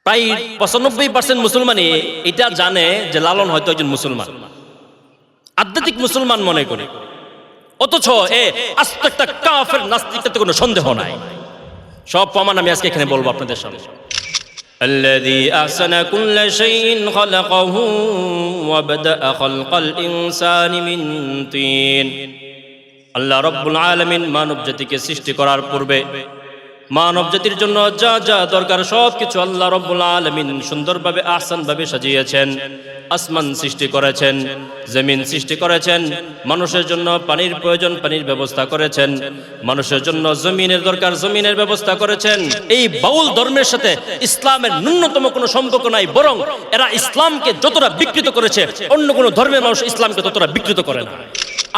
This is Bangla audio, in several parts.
প্রায় 95% মুসলমানই এটা জানে যে লালন হয়তো একজন মুসলমান, আধ্যাত্মিক মুসলমান মনে করে, অথচ আস্ত একটা কাফের নাস্তিক, তাতে কোনো সন্দেহ নাই। সব প্রমাণ আমি আজকে এখানে বলবো আপনাদের সামনে। الذي أحسن كل شيء خلقه وبدأ خلق الإنسان من طين। আল্লাহ রাব্বুল আলামিন মানব জাতিকে সৃষ্টি করার পূর্বে মানব জাতির জন্য যা যা দরকার সব কিছু আল্লাহ রাব্বুল আলামিন সুন্দরভাবে আহসানভাবে সাজিয়েছেন। আসমান সৃষ্টি করেছেন, জমিন সৃষ্টি করেছেন, মানুষের জন্য পানির প্রয়োজন, পানির ব্যবস্থা করেছেন, মানুষের জন্য জমিনের দরকার, জমিনের ব্যবস্থা করেছেন। এই বাউল ধর্মের সাথে ইসলামের ন্যূনতম কোনো সম্পর্ক নাই, বরং এরা ইসলামকে যতটা বিকৃত করেছে অন্য কোনো ধর্মের মানুষ ইসলামকে ততটা বিকৃত করে না।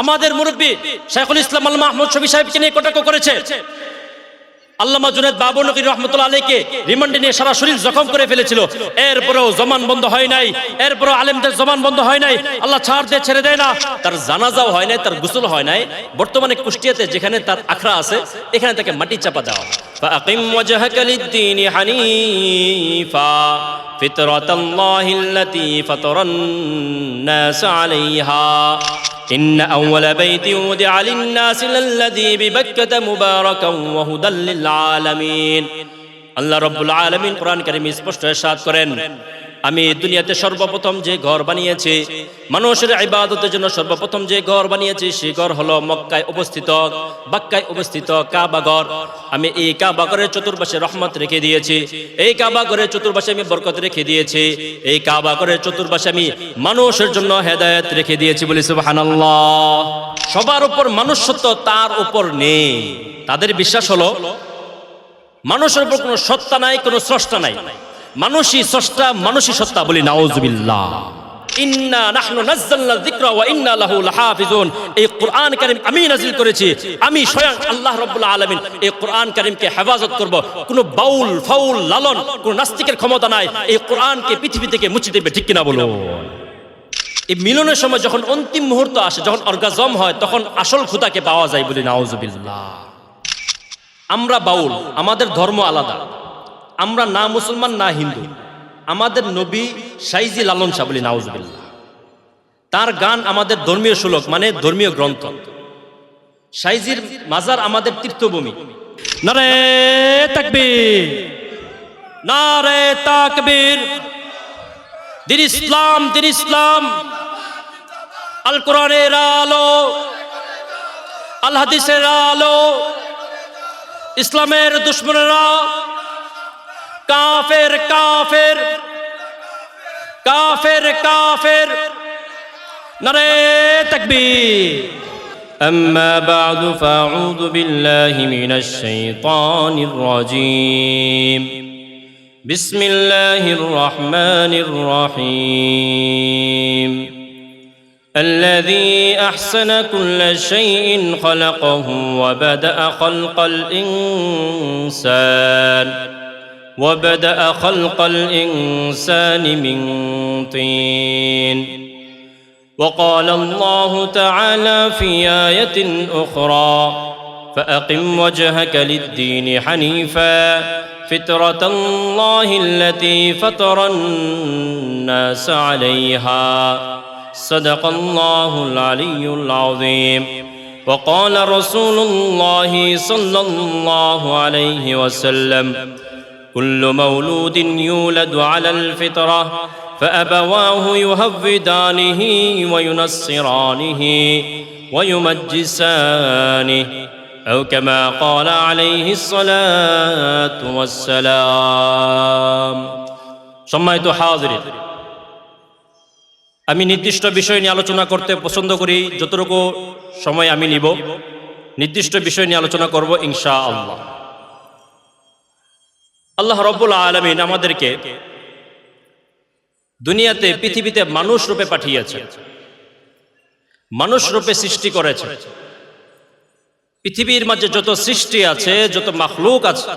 আমাদের মুরব্বী শাইখুল ইসলাম আল্লামা আহমদ শফী সাহেবকে নিয়ে কটাক্ষ করেছে। আল্লামা জুনায়েদ বাবরনগরী রাহমাতুল্লাহ আলাইহিকে রিমান্ডে নিয়ে সারা শরীর জখম করে ফেলেছিল, এরপরেও জমান বন্ধ হয় নাই, এরপরেও আলেমদের জমান বন্ধ হয় নাই। আল্লাহ ছাড় দিয়ে ছেড়ে দেয় না। তার জানাজাও হয় নাই, তার গোসল হয় নাই। বর্তমানে কুষ্টিয়াতে যেখানে তার আখড়া আছে এখানে তাকে মাটি চাপা দেওয়া। ফাআকিম ওয়াজহাকা লিদ-দীনি হানিফা ফিতরাতাল্লাহিল্লাতী ফাতারান নাস আলাইহা إن أول بيت وضع للناس للذي ببكة مباركا وهدى للعالمين। আল্লাহ রাব্বুল আলামিন কোরআন কারীমে স্পষ্ট ইরশাদ করেন, আমি দুনিয়াতে সর্বপ্রথম যে ঘর বানিয়েছি, মানুষের ইবাদতের জন্য সর্বপ্রথম যে ঘর বানিয়েছি সেই ঘর হলো মক্কায় অবস্থিত, বাক্কায় অবস্থিত কাবা ঘর। আমি এই কাবা ঘরের চতুর্পাশে রহমত রেখে দিয়েছি, এই কাবা ঘরের চতুর্পাশে আমি বরকত রেখে দিয়েছি, এই কাবা ঘরের চতুর্পাশে আমি মানুষের জন্য হেদায়েত রেখে দিয়েছি। বলি সুবহানাল্লাহ। সবার উপর মানুষ সত্য, তার উপর নেই। তাদের বিশ্বাস হলো মানুষের উপর কোনো সত্তা নাই, কোনো স্রষ্টা নাই, মানুষই স্রষ্টা, মানুষই সত্তা। বলি নাউজুবিল্লাহ। ইন্না নাহনু নাযালনা যিকরা ওয়া ইন্না লাহু লাহাফিজুন। এই কোরআন কারীম আমি নাযিল করেছি, আমি স্বয়ং আল্লাহ রাব্বুল আলামিন এই কোরআন কারীমকে হেফাজত করব। কোনো বাউল ফাউল লালন, কোনো নাস্তিকের ক্ষমতা নাই এই কোরআনকে পৃথিবী থেকে মুছে দেবে। ঠিক কিনা বলো? এই মিলনের সময় যখন অন্তিম মুহূর্ত আসে, যখন অর্গাজম হয়, তখন আসল খোদাকে পাওয়া যায়। বলি নাউজুবিল্লাহ। আমরা বাউল, আমাদের ধর্ম আলাদা, আমরা না মুসলমান না হিন্দু। আমাদের নবী সাইজি লালন শাহ। বলি নাউজুবিল্লাহ। তার গান আমাদের ধর্মীয় শ্লোক, মানে ধর্মীয় গ্রন্থ। সাইজির মাজার আমাদের তীর্থভূমি। নারে তাকবীর, নারে তাকবীর। দিন ইসলাম, দিন ইসলাম। আল কোরআনের আলো, আল হাদিসের আলো। ইসলামের দুশমনেরা কাফের, কাফের, কাফের, কাফের। নারে তাকবীর। أما بعد فأعوذ بالله من الشيطان الرجيم بسم الله الرحمن الرحيم الذي أحسن كل شيء خلقه وبدأ خلق الإنسان من طين وقال الله تعالى في آية أخرى فأقم وجهك للدين حنيفا فطرة الله التي فطر الناس عليها صدق الله العلي العظيم وقال رسول الله صلى الله عليه وسلم كل مولود يولد على الفطرة فأبواه يهودانه وينصرانه ويمجسانه أو كما قال عليه الصلاة والسلام সম্মানিত হাজিরিন, আমি নির্দিষ্ট বিষয় নিয়ে আলোচনা করতে পছন্দ করি। যতটুকু সময় আমি নিব নির্দিষ্ট বিষয় নিয়ে আলোচনা করব ইনশাআল্লাহ। আল্লাহ রাব্বুল আলামিন আমাদেরকে দুনিয়াতে, পৃথিবীতে মানুষ রূপে পাঠিয়েছে, মানুষ রূপে সৃষ্টি করেছে। পৃথিবীর মাঝে যত সৃষ্টি আছে, যত মাখলুক আছে,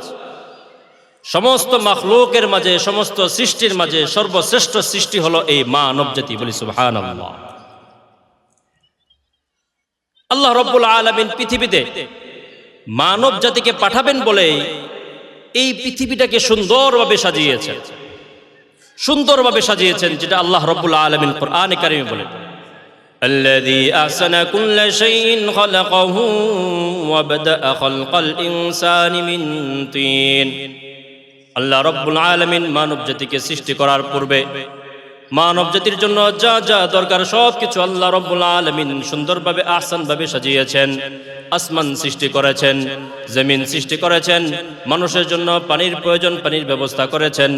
সমস্ত মাখলুকের মাঝে, সমস্ত সৃষ্টির মাঝে সর্বশ্রেষ্ঠ সৃষ্টি হলো এই মানব জাতি। বলি সুবহানাল্লাহ। আল্লাহ রাব্বুল আলামিন পৃথিবীতে মানব জাতিকে পাঠাবেন বলে এই পৃথিবীটাকে সুন্দরভাবে সাজিয়েছেন। সুন্দরভাবে সাজিয়েছেন, যেটা আল্লাহ রাব্বুল আলামিন কোরআনে কারিমে বলেন, الذي أحسن كل شيء خلقه وبدأ خلق الإنسان من طين। আল্লাহ রাব্বুল আলামিন মানব জাতিকে সৃষ্টি করার পূর্বে মানব জাতির জন্য যা যা দরকার সব কিছু আল্লাহ রাব্বুল আলামিন সুন্দরভাবে আহসানভাবে সাজিয়েছেন। আসমান সৃষ্টি করেছেন, জমিন সৃষ্টি করেছেন, মানুষের জন্য পানির প্রয়োজন, পানির ব্যবস্থা করেছেন,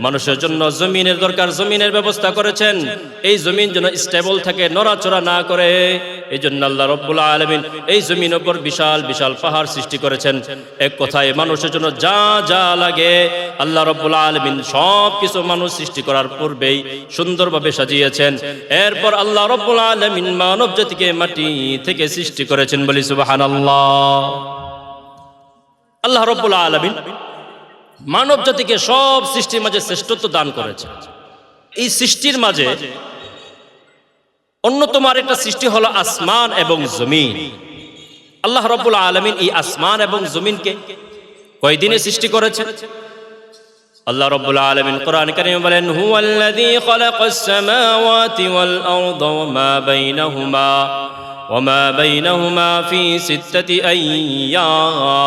মানুষের জন্য জমিনের দরকার, জমিনের ব্যবস্থা করেছেন। এই জমিন যেন স্টেবল থাকে, নড়াচড়া না করে, এই জন্য আল্লাহ রাব্বুল আলামিন এই জমিন উপর বিশাল বিশাল পাহাড় সৃষ্টি করেছেন। এক কথায় মানুষের জন্য যা যা লাগে আল্লাহ রাব্বুল আলামিন সব কিছু মানুষ সৃষ্টি করার পূর্বেই সুন্দরভাবে সাজিয়েছেন। এরপর আল্লাহ রাব্বুল আলামিন মানব জাতিকে মাটি থেকে সৃষ্টি করেছেন, বলি সুবহানাল্লাহ। আল্লাহ রাব্বুল আলামিন মানব জাতিকে সব সৃষ্টির মাঝে শ্রেষ্ঠত্ব দান করেছেন। এই সৃষ্টির মাঝে অন্যতম আরেকটা সৃষ্টি হলো আসমান এবং জমিন। আল্লাহ রাব্বুল আলামিন এই আসমান এবং জমিনকে কয়দিনে সৃষ্টি করেছেন? আল্লাহ রাব্বুল আলামিন কোরআন কারীমে বলেন, হুয়াল্লাযী খালাকাস সামাওয়াতি ওয়াল আরদা ওয়া মা বাইনাহুমা ফি সিত্তাতি আইয়াম।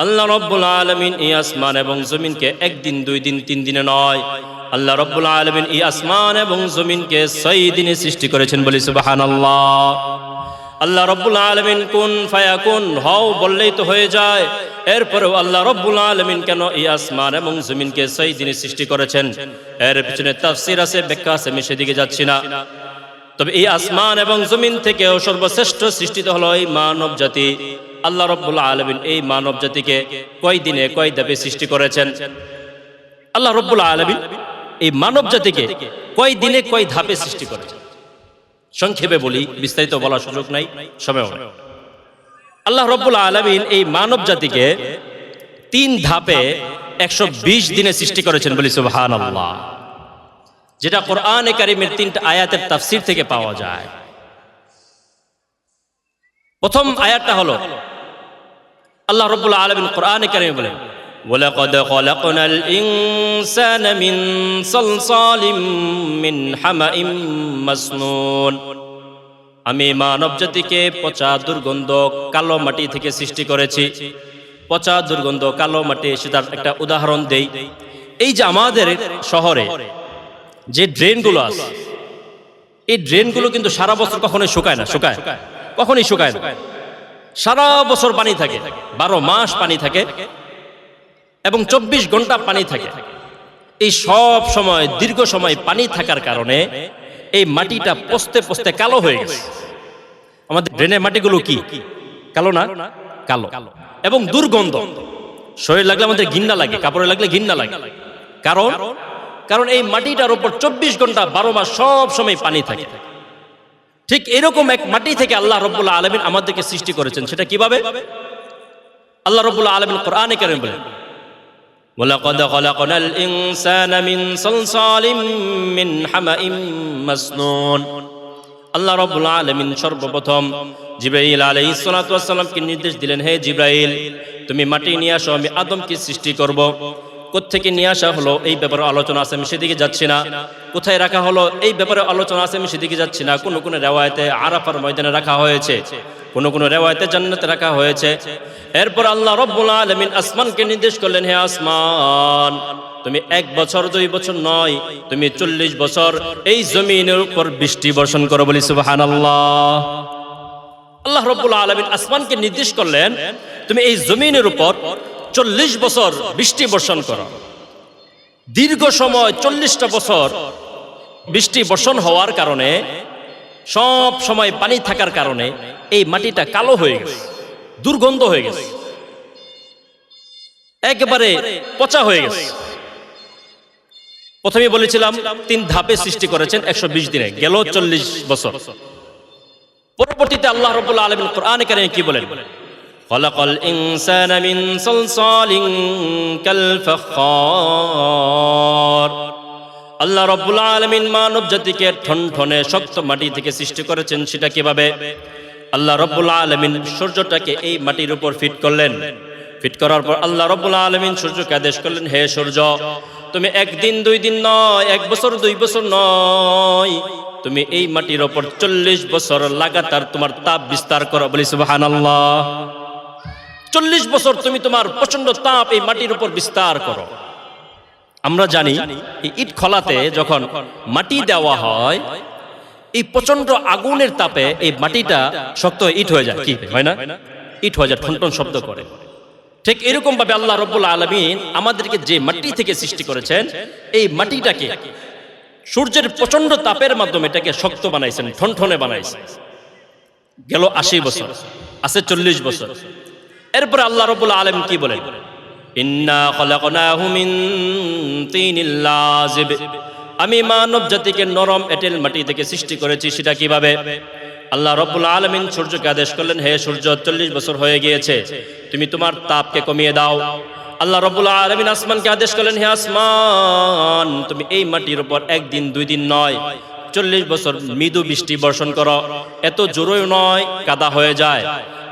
আল্লাহ রাব্বুল আলামিন এই আসমান এবং জমিনকে একদিন, দুই দিন, তিন দিনে নয়, আল্লাহ রাব্বুল আলামিন এই আসমান এবং জমিনকে 6 দিনে সৃষ্টি করেছেন, বলি সুবহানাল্লাহ। আল্লাহ রাব্বুল আলামিন কুন ফায়াকুন, হও বললেই তো হয়ে যায়। এরপরেও আল্লাহ রাব্বুল আলামিন কেন এই আসমান এবং জমিনকে 6 দিনে সৃষ্টি করেছেন, এর পিছনে তাফসীর আছে, ব্যাখ্যা আছে, আমি সেদিকে যাচ্ছি না। তবে এই আসমান এবং জমিন থেকেও সর্বশ্রেষ্ঠ সৃষ্টি হলো এই মানব জাতি। আল্লাহ রাব্বুল আলামিন এই মানব জাতিকে কয় দিনে, কয় ধাপে সৃষ্টি করেছেন? আল্লাহ রাব্বুল আলামিন এই মানব জাতিকে কয় দিনে, কয় ধাপে সৃষ্টি করেছেন? সংক্ষেপে বলি, বিস্তারিত বলার সুযোগ নাই, সময় নাই। আল্লাহ রাব্বুল আলামিন এই মানব জাতিকে 3 ধাপে 120 দিনে সৃষ্টি করেছেন, বলি সুবহানাল্লাহ। যেটা কোরআনে কারীমের 3টা আয়াতের তাফসীর থেকে পাওয়া যায়। প্রথম আয়াতটা হলো আল্লাহ রাব্বুল আলামিন কোরআনে কারীমে বলেন, ওয়ালাকাদ খালাকনাল ইনসানা মিন সালসালিম মিন হামাইম মাসনুন। আমি মানব জাতিকে পচা দুর্গন্ধ কালো মাটি থেকে সৃষ্টি করেছি। পচা দুর্গন্ধ কালো মাটি, সেটার একটা উদাহরণ দেই। এই যে আমাদের শহরে যে ড্রেনগুলো আছে, এই ড্রেনগুলো কিন্তু সারা বছর কখনোই শুকায় না, কখনোই শুকায় না। সারা বছর পানি থাকে, 12 মাস পানি থাকে এবং 24 ঘন্টা পানি থাকে। এই সব সময়, দীর্ঘ সময় পানি থাকার কারণে এই মাটিটা পচতে পচতে কালো হয়ে গেছে। আমাদের ড্রেনের মাটিগুলো কি কালো না? কালো এবং দুর্গন্ধ। শরীর লাগলে আমাদের ঘৃণা লাগে, কাপড়ে লাগলে ঘৃণা লাগে। কারণ এই মাটিটার উপর 24 ঘন্টা 12 মাস সব সময় পানি থাকে। ঠিক এরকম এক মাটি থেকে আল্লাহ রাব্বুল আলামিন আমাদেরকে সৃষ্টি করেছেন। সেটা কিভাবে? আল্লাহ রাব্বুল আলামিন কোরআনে কারীমে বলেন, ওয়ালাকাদ খালাকনাল ইনসানা মিন সালসালিম মিন হামাইম মাসনুন। আল্লাহ রাব্বুল আলামিন সর্বপ্রথম জিবরাইল আলাইহিস সালাতু ওয়াস সালামকে নির্দেশ দিলেন, হে জিবরাইল, তুমি মাটি নিয়ে আসো, আমি আদমকে সৃষ্টি করব। কোত্থেকে নিয়ে আসা হলো এই ব্যাপারে আলোচনা আছে, আমি সেদিকে যাচ্ছি না। কোথায় রাখা হলো এই ব্যাপারে আলোচনা আছে, আমি সেদিকে যাচ্ছি না। কোন কোন রিওয়ায়াতে আরাফার ময়দানে রাখা হয়েছে, কোন কোন রিওয়ায়াতে জান্নাতে রাখা হয়েছে। এরপর আল্লাহ রাব্বুল আলামিন আসমানকে নির্দেশ করলেন, হে আসমান, তুমি 1 বছর 2 বছর নয়, তুমি 40 বছর এই জমিনের উপর বৃষ্টি বর্ষণ করো, বলি সুবহানাল্লাহ। আল্লাহ রাব্বুল আলামিন আসমানকে নির্দেশ করলেন, তুমি এই জমিনের উপর 40 বছর বৃষ্টি বর্ষণ করো। দীর্ঘ সময় 40টা বছর বৃষ্টি বর্ষণ হওয়ার কারণে, সব সময় পানি থাকার কারণে এই মাটিটা কালো হয়ে গেছে, দুর্গন্ধ হয়ে গেছে, একেবারে পচা হয়ে গেছে। প্রথমে বলেছিলাম 3 ধাপে সৃষ্টি করেছেন 120 দিনে, গেল 40 বছর। পরবর্তীতে আল্লাহ রাব্বুল আলামিন কোরআনে কারীমে কি বলেন? খালাকাল ইনসানা মিন সালসালিন কাল ফাখার। আল্লাহ রাব্বুল আলামিন মানব জাতিকে ঠনঠনে শক্ত মাটি থেকে সৃষ্টি করেছেন। সেটা কিভাবে? আল্লাহ রাব্বুল আলামিন সূর্যটাকে এই মাটির উপর ফিট করলেন। ফিট করার পর আল্লাহ রাব্বুল আলামিন সূর্যকে আদেশ করলেন, হে সূর্য, তুমি একদিন 2 দিন নয়, 1 বছর 2 বছর নয়, তুমি এই মাটির ওপর 40 বছর লাগাতার তোমার তাপ বিস্তার করো। বলি সুবহানাল্লাহ। 40 বছর তুমি তোমার প্রচন্ড তাপ এই মাটির উপর বিস্তার করো। আমরা জানি এই ইট খোলাতে যখন মাটি দেওয়া হয়, এই প্রচন্ড আগুনের তাপে এই মাটিটা শক্ত ইট হয়ে যায়, কি হয় না? ইট হয়ে যায়, ঠনঠন শব্দ করে। ঠিক এরকম ভাবে আল্লাহ রাব্বুল আলামিন আমাদেরকে যে মাটি থেকে সৃষ্টি করেছেন, এই মাটিটাকে সূর্যের প্রচন্ড তাপের মাধ্যমে এটাকে শক্ত বানাইছেন, ঠনঠনে বানাইছেন। গেল 80 বছর, আছে 40 বছর। এরপরে আল্লাহ রাব্বুল আলামিন কি বলেন? ইন্না খলাকনাহু মিন তিনিল লাযিব। আমি মানব জাতিকে নরম এঁটেল মাটি থেকে সৃষ্টি করেছি। সেটা কিভাবে? আল্লাহ রাব্বুল আলামিন সূর্যকে আদেশ করলেন, হে সূর্য, 40 বছর হয়ে গিয়েছে, তুমি তোমার তাপকে কমিয়ে দাও। আল্লাহ রাব্বুল আলামিন আসমানকে আদেশ করলেন, হে আসমান, তুমি এই মাটির উপর 1 দিন 2 দিন নয়, 40 বছর মৃদু বৃষ্টি বর্ষণ করো। এত জোরেও নয় কাদা হয়ে যায়,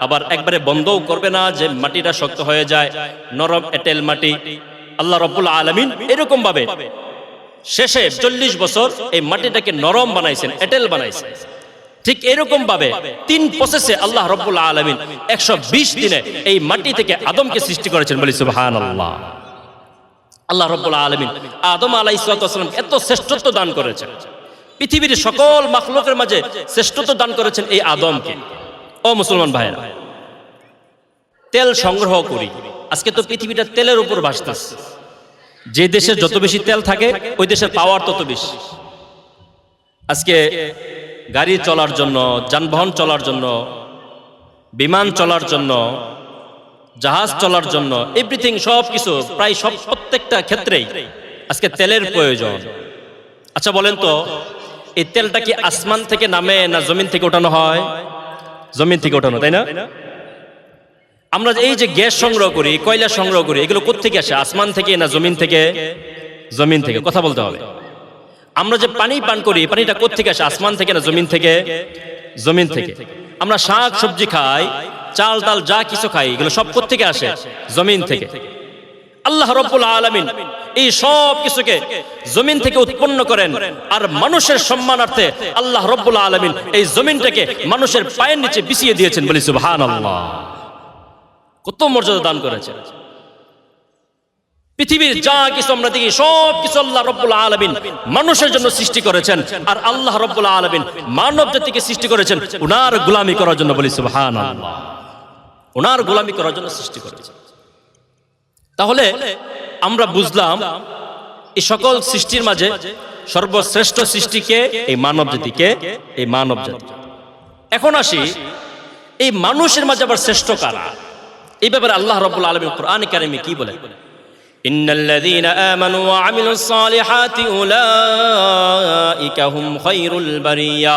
আবার একবারে বন্ধও করবে না যে মাটিটা শক্ত হয়ে যায়, নরম এঁটেল মাটি। আল্লাহ রাব্বুল আলামিন এরকম ভাবে শেষে 40 বছর এই মাটিটাকে নরম বানাইছেন, এঁটেল বানাইছেন। ঠিক এরকম ভাবে 3 প্রসেসে আল্লাহ রাব্বুল আলামিন 120 দিনে এই মাটি থেকে আদমকে সৃষ্টি করেছেন। বলি সুবহানাল্লাহ। আল্লাহ রাব্বুল আলামিন আদম আলাইহিস সালাম এত শ্রেষ্ঠত্ব দান করেছেন, পৃথিবীর সকল মাখলুকের মাঝে শ্রেষ্ঠত্ব দান করেছেন এই আদমকে। ও মুসলমান ভাইরা, তেল সংগ্রহ করি। আজকে তো পৃথিবীটা তেলের উপর ভাসতেছে। যে দেশে যত বেশি তেল থাকে, ওই দেশের পাওয়ার তত বেশি। আজকে গাড়ি চলার জন্য, যানবাহন চলার জন্য, বিমান চলার জন্য, জাহাজ চলার জন্য, এভরিথিং, সব কিছু, প্রায় সব প্রত্যেকটা ক্ষেত্রেই আজকে তেলের প্রয়োজন। আচ্ছা বলেন তো, এই তেলটা কি আসমান থেকে নামে না জমিন থেকে ওঠানো হয়? জমিন থেকে ওঠানো, তাই না? আমরা এই যে গ্যাস সংগ্রহ করি, কয়লা সংগ্রহ করি, এগুলো কোত্থেকে আসে? আসমান থেকে না জমিন থেকে? জমিন থেকে। কথা বলতে হবে। আমরা যে পানি পান করি, পানিটা কোত্থেকে আসে? আসমান থেকে না জমিন থেকে? জমিন থেকে। আমরা শাক সবজি খাই, চাল ডাল যা কিছু খাই, এগুলো সব কোত্থেকে আসে? জমিন থেকে। আল্লাহ রাব্বুল আলামিন এই সব কিছুকে জমিন থেকে উৎপন্ন করেন, আর মানুষের সম্মানার্থে আল্লাহ রাব্বুল আলামিন এই জমিনটাকে মানুষের পায়ের নিচে বিছিয়ে দিয়েছেন। বলি সুবহানাল্লাহ। কত মর্যাদা দান করেছেন। পৃথিবীর যা কিছু আমরা দেখি, সব কিছু আল্লাহ রাব্বুল আলামিন মানুষের জন্য সৃষ্টি করেছেন, আর আল্লাহ রাব্বুল আলামিন মানব জাতিকে সৃষ্টি করেছেন উনার গোলামি করার জন্য। বলি সুবহানাল্লাহ। উনার গোলামি করার জন্য সৃষ্টি করেছেন। তাহলে আমরা বুঝলাম এই সকল সৃষ্টির মাঝে সর্বশ্রেষ্ঠ সৃষ্টিকে এই মানব জাতিকে, এই মানব জাতি। এখন আসি এই মানুষের মাঝে আবার শ্রেষ্ঠ কারা, এই ব্যাপারে আল্লাহ রাব্বুল আলামিন কোরআনে কারিমে কি বলেন? ইন্নাল্লাযীনা আমানু ওয়া আমিলুস সালিহাতি উলাইকা হুম খায়রুল বারিয়া।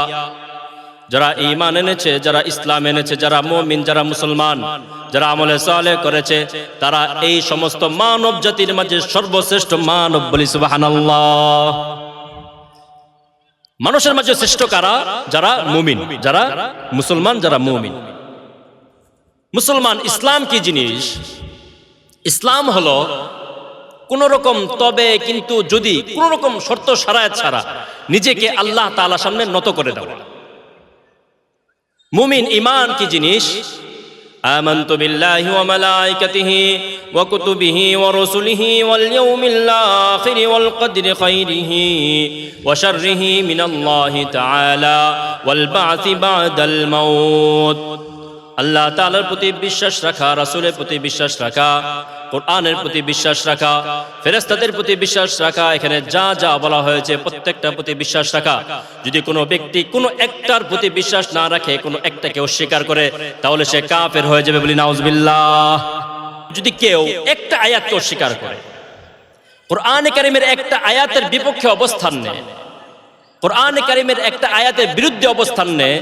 যারা ঈমান এনেছে, যারা ইসলাম এনেছে, যারা মুমিন, যারা মুসলমান, যারা আমলে সালেহ করেছে, তারা এই সমস্ত মানব জাতির মাঝে সর্বশ্রেষ্ঠ মানব। বলি সুবহানাল্লাহ। মানুষের মাঝে শ্রেষ্ঠ কারা? যারা মুমিন, যারা মুসলমান, যারা মুমিন। মুসলমান, ইসলাম কি জিনিস? ইসলাম হলো কোন রকম তবে কিন্তু যদি কোন রকম শর্ত সারায়াত ছাড়া নিজেকে আল্লাহ তাআলার সামনে নত করে দেওয়া। মুমিন ঈমান কি জিনিস? আমানতু বিল্লাহি ওয়া মালাইকাতিহি ওয়া কুতুবিহি ওয়া রাসূলিহি ওয়াল ইয়াউমিল আখির ওয়াল কদরি খাইরিহি ওয়া শাররিহি মিনাল্লাহি তাআলা ওয়াল বা'সি বা'দাল মাউত। আল্লাহ তাআলার প্রতি বিশ্বাস রাখা, রাসূলের প্রতি বিশ্বাস রাখা, কোরআনের প্রতি বিশ্বাস রাখা, ফেরেশতাদের প্রতি বিশ্বাস রাখা, এখানে যা যা বলা হয়েছে প্রত্যেকটার প্রতি বিশ্বাস রাখা। যদি কোনো ব্যক্তি কোনো একটার প্রতি বিশ্বাস না রাখে, কোনো একটাকে অস্বীকার করে, তাহলে সে কাফের হয়ে যাবে। বলি নাউজুবিল্লাহ। যদি কেউ একটা আয়াতকে অস্বীকার করে, কোরআনে কারীমের একটা আয়াতের বিপক্ষে অবস্থান নেয়, কোরআনে কারীমের একটা আয়াতের বিরুদ্ধে অবস্থান নেয়,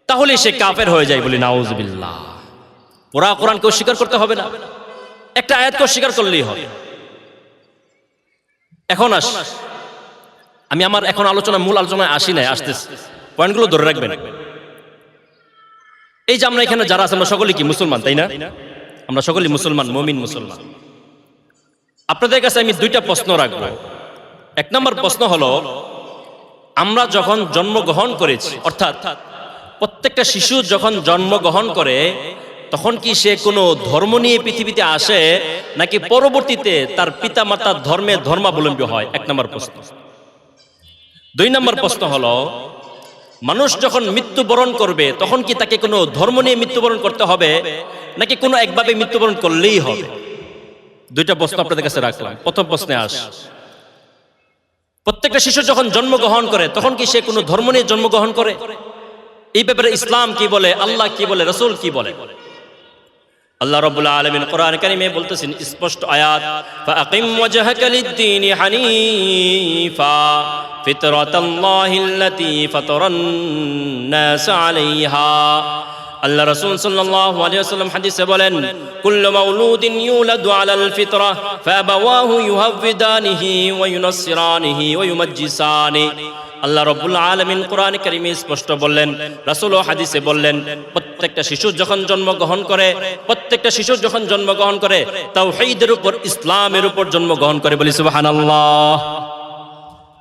তাহলে সে কাফের হয়ে যায়। বলি নাউজুবিল্লাহ। পুরা কোরআনকে অস্বীকার করতে হবে না, একটা আয়াতকে অস্বীকার করলেই হবে। এখন আমি আমার এখন মূল আলোচনায় আসি নাই, আসতেছি, পয়েন্টগুলো ধরে রাখবেন। এই যে আমরা এখানে যারা আছি, আমরা সকলেই কি মুসলমান, তাই না? আমরা সকলেই মুসলমান, মুমিন মুসলমান। আপনাদের কাছে আমি দুইটা প্রশ্ন রাখবো। এক নম্বর প্রশ্ন হলো, আমরা যখন জন্মগ্রহণ করেছি, অর্থাৎ প্রত্যেকটা শিশু যখন জন্মগ্রহণ করে তখন কি সে কোনো ধর্ম নিয়ে পৃথিবীতে আসে নাকি পরবর্তীতে তার পিতা মাতার ধর্মাবলম্বী হয়? এক নম্বর প্রশ্ন। দুই নম্বর প্রশ্ন হলো, মানুষ যখন মৃত্যুবরণ করবে তখন কি তাকে কোনো ধর্ম নিয়ে মৃত্যুবরণ করতে হবে নাকি কোনো একভাবে মৃত্যুবরণ করলেই হবে? দুইটা প্রশ্ন আপনাদের কাছে রাখলাম। প্রথম প্রশ্নে প্রত্যেকটা শিশু যখন জন্মগ্রহণ করে তখন কি সে কোনো ধর্ম নিয়ে জন্মগ্রহণ করে? এই ব্যাপারে ইসলাম কি বলে, আল্লাহ কি বলে, রাসূল কি বলে? আল্লাহ রাব্বুল আলামিন কোরআন কারীমে বলতেছেন স্পষ্ট আয়াত, ফাআকিম ওয়াজহাকা লিদ-দীনি হানিফা ফিতরাতাল্লাহিল্লাতী ফাতারান নাস আলাইহা। আল্লাহ রাসূল সাল্লাল্লাহু আলাইহি ওয়াসাল্লাম হাদিসে বলেন, কুল্লু মাউলুদিন ইউলাদু আলাল ফিতরা ফাআবাওয়াহু ইউহাব্বিদানিহি ওয়া ইউনাসসিরানিহি ওয়া ইউমাজ্জিসানি। আল্লাহ রাব্বুল আলামিন কোরআন কারীমে স্পষ্ট বললেন, রাসূলও হাদিসে বললেন, প্রত্যেকটা শিশু যখন জন্মগ্রহণ করে তাওহীদের উপর, ইসলামের উপর জন্মগ্রহণ করে। বলি সুবহানাল্লাহ।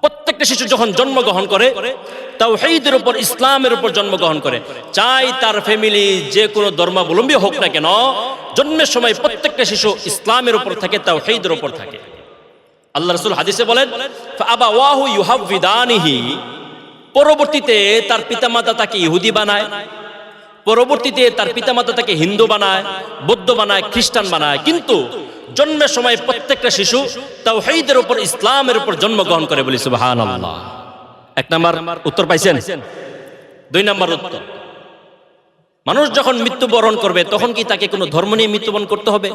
প্রত্যেকটা শিশু যখন জন্মগ্রহণ করে তাওহীদের উপর, ইসলামের উপর জন্মগ্রহণ করে। চাই তার ফ্যামিলি যে কোনো ধর্মাবলম্বী হোক না কেন, জন্মের সময় প্রত্যেকটা শিশু ইসলামের উপর থাকে, তাওহীদের উপর থাকে। আল্লাহ রাসূল হাদিসে বলেন, ফাআবাওয়াহু ইউহাব্বিদানিহি, পরবর্তীতে তার পিতামাতা তাকে ইহুদি বানায়, পরবর্তীতে তার পিতামাতা তাকে হিন্দু বানায়, বৌদ্ধ বানায়, খ্রিস্টান বানায়, কিন্তু জন্মের সময় প্রত্যেকটা শিশু তাওহীদের উপর, ইসলামের উপর জন্মগ্রহণ করে। বলি সুবহানাল্লাহ। এক নাম্বার উত্তর পাইছেন? দুই নাম্বার উত্তর, মানুষ যখন মৃত্যুবরণ করবে তখন কি তাকে কোনো ধর্ম নিয়ে মৃত্যুবরণ করতে হবে?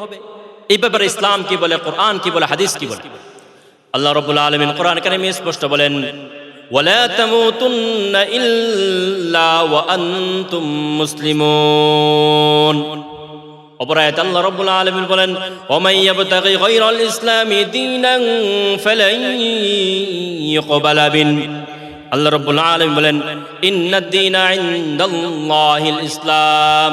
এই ব্যাপারে ইসলাম কি বলে, কোরআন কি বলে, হাদিস কি বলে? আল্লাহ রাব্বুল আলামিন কোরআন কারীমে স্পষ্ট বলেন, ওয়ালা তামুতুন্না ইল্লা ওয়া আনতুম মুসলিমুন। অপর আয়াতে আল্লাহ রাব্বুল আলামিন বলেন, ওয়া মান ইয়াবতাগি গায়রাল ইসলামি দীনান ফালান ইউকবালা বিন। আল্লাহ রাব্বুল আলামিন বলেন, ইন্নাদ দীনা ইনদাল্লাহিল ইসলাম।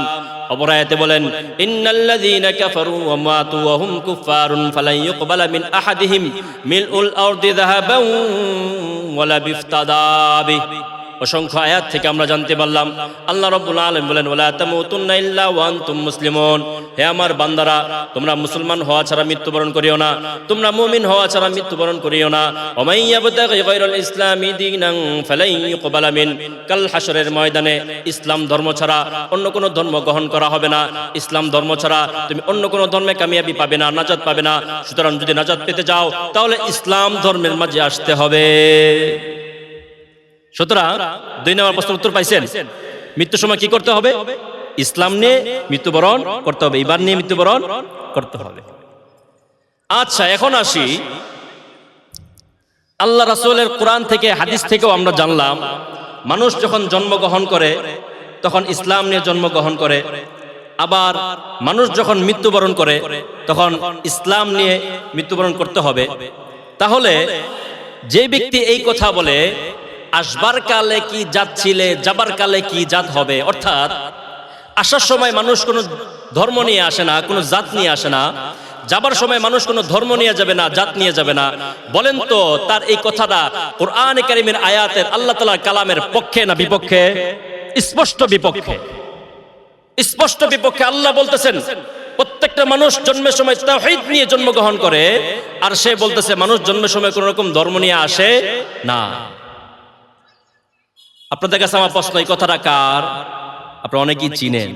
অপর আয়াতে বলেন, ইন্নাল্লাযীনা কাফারু ওয়া মাতু ওয়া হুম কুফফারুন ফালান ইউকবালা মিন আহাদিহিম মিলউল আরদি যাহাবান ওয়ালা বিফতাদা বিহি। অসংখ্য আয়াত থেকে আমরা জানতে পারলাম আল্লাহ রাব্বুল আলামিন বলেন, ওয়ালা তামুতুন্না ইল্লা ওয়া আনতুম মুসলিমুন। হে আমার বান্দারা, তোমরা মুসলমান হওয়া ছাড়া মৃত্যুবরণ করিও না, তোমরা মুমিন হওয়া ছাড়া মৃত্যুবরণ করিও না। ওয়া মান ইয়াবতাগি গায়রাল ইসলামি দীনান ফালান ইউকবালা মিন। কাল হাশরের ময়দানে ইসলাম ধর্ম ছাড়া অন্য কোনো ধর্ম গ্রহণ করা হবে না। ইসলাম ধর্ম ছাড়া তুমি অন্য কোনো ধর্মে কামিয়াবি পাবে না, নাজাত পাবে না। সুতরাং যদি নাজাত পেতে যাও তাহলে ইসলাম ধর্মের মাঝে আসতে হবে। সুতরাং দুই নম্বর প্রশ্নের উত্তর পাইছেন? মৃত্যুর সময় কি করতে হবে? ইসলাম নিয়ে মৃত্যুবরণ করতে হবে, ইমান নিয়ে মৃত্যুবরণ করতে হবে। আচ্ছা, এখন আসি, আল্লাহ রাসূলের কোরআন থেকে, হাদিস থেকেও আমরা জানলাম মানুষ যখন জন্মগ্রহণ করে তখন ইসলাম নিয়ে জন্মগ্রহণ করে, আবার মানুষ যখন মৃত্যুবরণ করে তখন ইসলাম নিয়ে মৃত্যুবরণ করতে হবে। তাহলে যে ব্যক্তি এই কথা বলে, আসবার কালে কি জাত ছিলে, যাবার কালে কি জাত হবে, অর্থাৎ আসার সময় মানুষ কোনো ধর্ম নিয়ে আসে না, কোনো জাত নিয়ে আসে না, যাবার সময় মানুষ কোনো ধর্ম নিয়ে যাবে না, জাত নিয়ে যাবে না, বলেন তো তার এই কথাটা কোরআনে কারীমের আয়াতের, আল্লাহ তাআলার কালামের পক্ষে না বিপক্ষে? স্পষ্ট বিপক্ষে, স্পষ্ট বিপক্ষে। আল্লাহ বলতেছেন প্রত্যেকটা মানুষ জন্মের সময় তাওহীদ নিয়ে জন্মগ্রহণ করে, আর সে বলতেছে মানুষ জন্মের সময় কোনো রকম ধর্ম নিয়ে আসে না। আপনাদের কাছে আমার প্রশ্ন, এই কথাটা কার? আপনারা অনেকেই চিনেন।